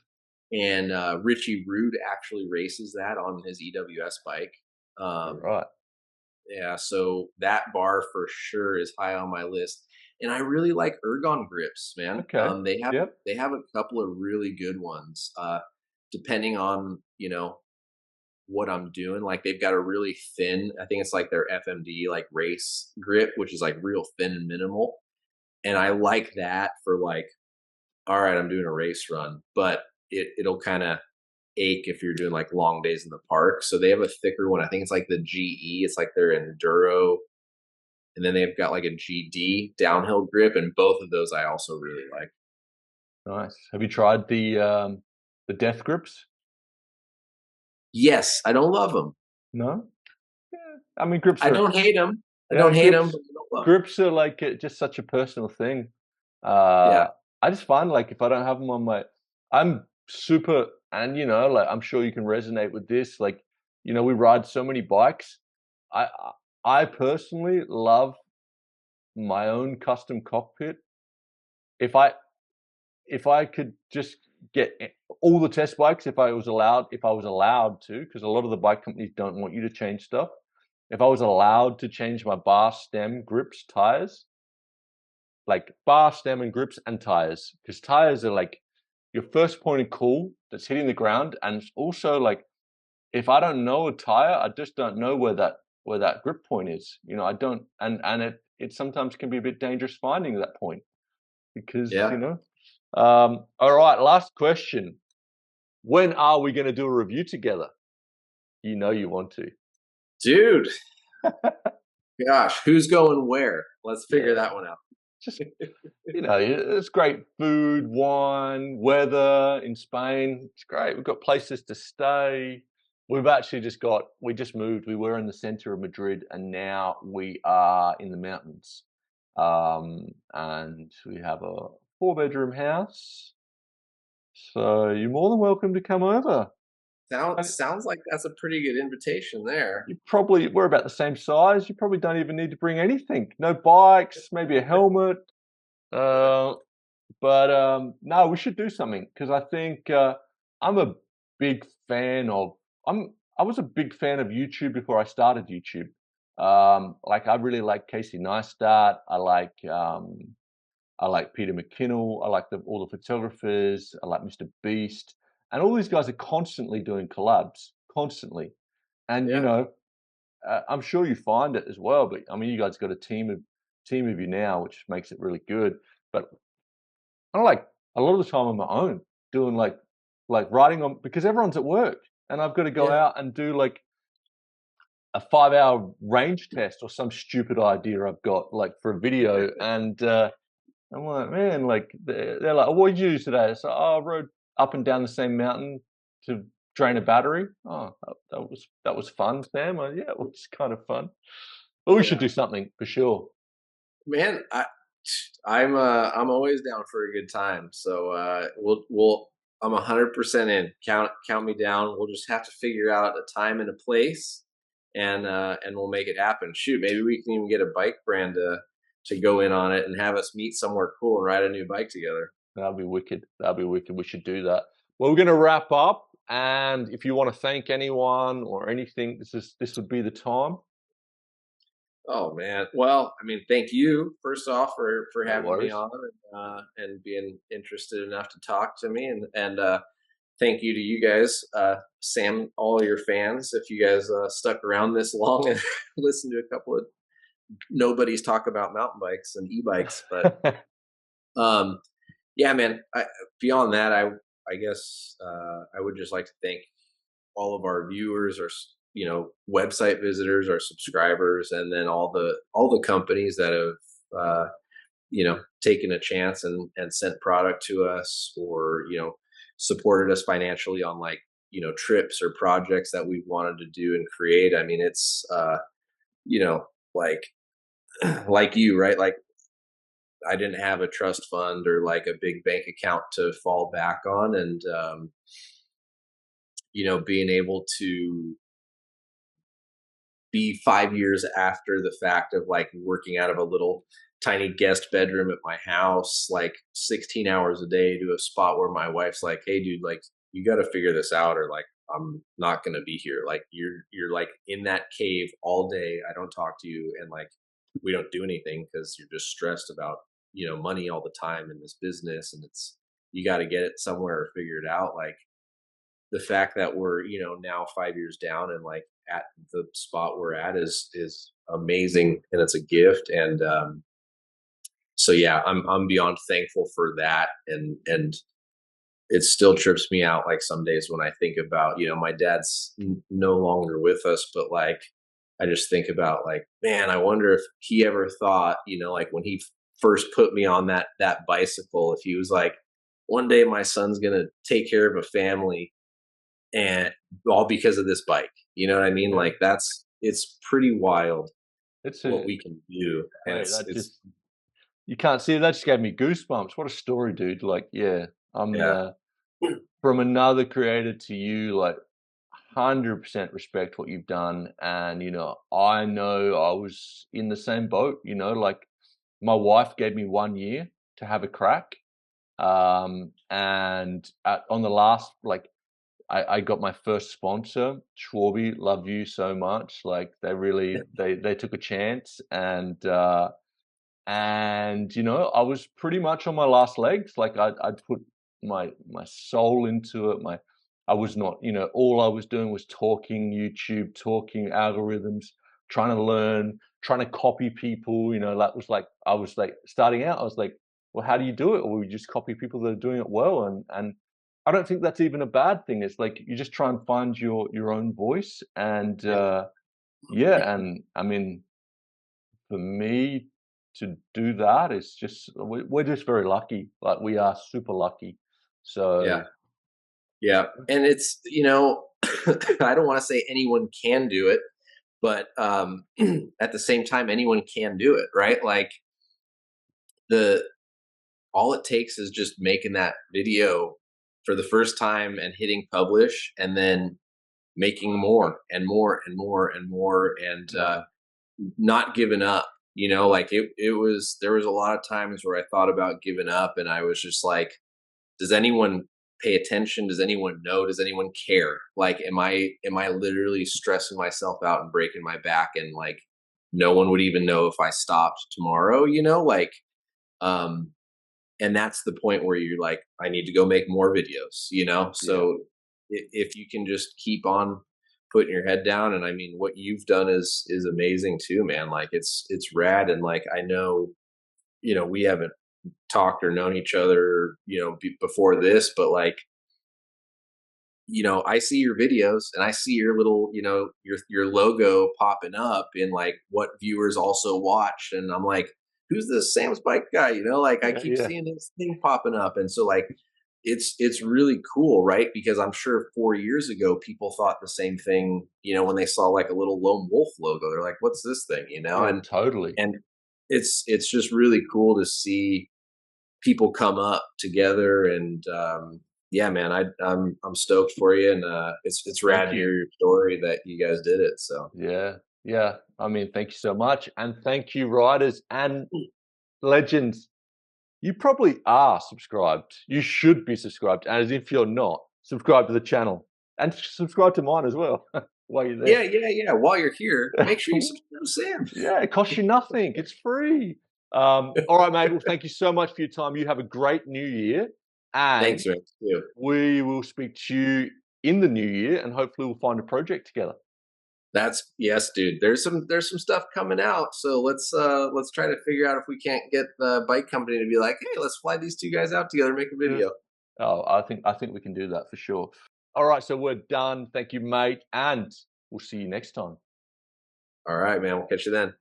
and Richie Rude actually races that on his EWS bike. All Um, right. yeah, so that bar for sure is high on my list. And I really like Ergon grips, man. Okay. They have Yep. they have a couple of really good ones. Depending on what I'm doing, like they've got a really thin. I think it's like their FMD like race grip, which is like real thin and minimal. And I like that for like, all right, I'm doing a race run, but it'll kind of ache if you're doing like long days in the park. So they have a thicker one. I think it's like the GE. It's like their enduro, and then they've got like a GD downhill grip, and both of those I also really like. Nice. Have you tried the death grips? Yes, I don't love them. No. Yeah. I mean, grips I are don't hate them. I yeah, don't hate them, grips but I don't love 'em. grips are like just such a personal thing. Uh, Yeah, I just find like if I don't have them on my, I'm super, and like I'm sure you can resonate with this. Like, we ride so many bikes. I personally love my own custom cockpit. If I if I could just get all the test bikes, if I was allowed to, because a lot of the bike companies don't want you to change stuff. If I was allowed to change my bar, stem, grips, tires, like bar, stem, and grips and tires, because tires are like your first point of call that's hitting the ground, and also like if I don't know a tire, I just don't know where that grip point is. I don't, and it sometimes can be a bit dangerous finding that point because yeah, All right, last question. When are we going to do a review together? You want to. dude. Gosh, who's going where? Let's figure Yeah. that one out. Just it's great food, wine, weather in Spain. It's great. We've got places to stay. We've actually we just moved. We were in the center of Madrid and now we are in the mountains. And we have a 4-bedroom house. So you're more than welcome to come over. Sounds like that's a pretty good invitation there. We're about the same size. You probably don't even need to bring anything. No bikes, maybe a helmet. But no, we should do something because I think I'm a big fan of. I was a big fan of YouTube before I started YouTube. Like I really like Casey Neistat. I like Peter McKinnell. I like all the photographers. I like Mr. Beast, and all these guys are constantly doing collabs, constantly. And Yeah. I'm sure you find it as well. But I mean, you guys got a team of you now, which makes it really good. But I like a lot of the time on my own doing like writing on because everyone's at work and I've got to go Yeah. out and do like a 5-hour range test or some stupid idea I've got like for a video and I'm like, man, like they're like, oh, what did you do today? So I rode up and down the same mountain to drain a battery. Oh, that was fun, Sam. Yeah, it was kind of fun. But we should Yeah. do something for sure. Man, I'm always down for a good time. So we'll I'm 100% in. Count me down. We'll just have to figure out a time and a place, and we'll make it happen. Shoot, maybe we can even get a bike brand to go in on it and have us meet somewhere cool and ride a new bike together. That'll be wicked. That'll be wicked. We should do that. Well, we're going to wrap up. And if you want to thank anyone or anything, this would be the time. Oh man. Well, I mean, thank you first off for No having me worries. on and being interested enough to talk to me and thank you to you guys, Sam, all your fans. If you guys stuck around this long and listened to a couple of nobody's talk about mountain bikes and e-bikes, but um, yeah, man. Beyond that, I guess I would just like to thank all of our viewers, or website visitors, our subscribers, and then all the companies that have taken a chance and sent product to us, or supported us financially on like trips or projects that we wanted to do and create. I mean, it's like like you, right? Like I didn't have a trust fund or like a big bank account to fall back on, and being able to be 5 years after the fact of like working out of a little tiny guest bedroom at my house, like 16 hours a day, to a spot where my wife's like, hey dude, like you got to figure this out, or like I'm not going to be here. Like you're like in that cave all day. I don't talk to you. And like, we don't do anything because you're just stressed about, money all the time in this business. And you got to get it somewhere or figure it out. Like, the fact that we're now 5 years down and like at the spot we're at is amazing, and it's a gift. And so yeah, I'm beyond thankful for that. And it still trips me out like some days when I think about my dad's no longer with us, but like I just think about like, man, I wonder if he ever thought like when he first put me on that bicycle, if he was like, one day my son's gonna take care of a family, and all because of this bike. You know what I mean? Yeah. Like it's pretty wild It's what we can do, and mate, that it's just you can't see it. That just gave me goosebumps. What a story, dude. Like, yeah, I'm yeah, from another creator to you, like 100% respect what you've done. And, I know I was in the same boat, like my wife gave me 1 year to have a crack. And on the last, like, I got my first sponsor, Schwarby, love you so much. Like they really, they took a chance and I was pretty much on my last legs. Like I'd put my soul into it. I was not, all I was doing was talking YouTube, talking algorithms, trying to learn, trying to copy people. That was like I was like starting out. I was like, well, how do you do it? Or we just copy people that are doing it well, and I don't think that's even a bad thing. It's like you just try and find your own voice, and yeah, and I mean, for me to do that is just we're just very lucky. Like we are super lucky. yeah, So yeah. And it's I don't want to say anyone can do it, but at the same time, anyone can do it, right? Like the all it takes is just making that video for the first time and hitting publish, and then making more and more and more and more, and yeah, not giving up. Like it was there was a lot of times where I thought about giving up, and I was just like, does anyone pay attention? Does anyone know? Does anyone care? Like, am I literally stressing myself out and breaking my back, and like no one would even know if I stopped tomorrow, like um and that's the point where you're like, I need to go make more videos, yeah, so if you can just keep on putting your head down. And I mean, what you've done is amazing too, man. Like it's rad. And like I know, we haven't talked or known each other, before this, but like, I see your videos and I see your little, your logo popping up in like what viewers also watch. And I'm like, who's this Sam's Bike guy? Like I yeah, keep yeah, seeing this thing popping up. And so like, it's really cool, right? Because I'm sure 4 years ago, people thought the same thing, when they saw like a little lone wolf logo, they're like, what's this thing? yeah, And, totally. and it's just really cool to see people come up together. And yeah, man, I'm stoked for you. And it's rad Thank to you. hear your story that you guys did it. So Yeah, yeah. I mean, thank you so much, and thank you, riders and legends. You probably are subscribed. You should be subscribed, and as if you're not, subscribe to the channel and subscribe to mine as well while you're there. yeah, while you're here, make sure you subscribe to Sam. Yeah, it costs you nothing. It's free. All right, mate. Well, thank you so much for your time. You have a great new year, and Thanks, man. Too. we will speak to you in the new year, and hopefully we'll find a project together. That's yes, dude. There's some stuff coming out. So let's try to figure out if we can't get the bike company to be like, hey, let's fly these two guys out together and make a Yeah. video. Oh, I think we can do that for sure. All right, so we're done. Thank you, mate, and we'll see you next time. All right, man. We'll catch you then.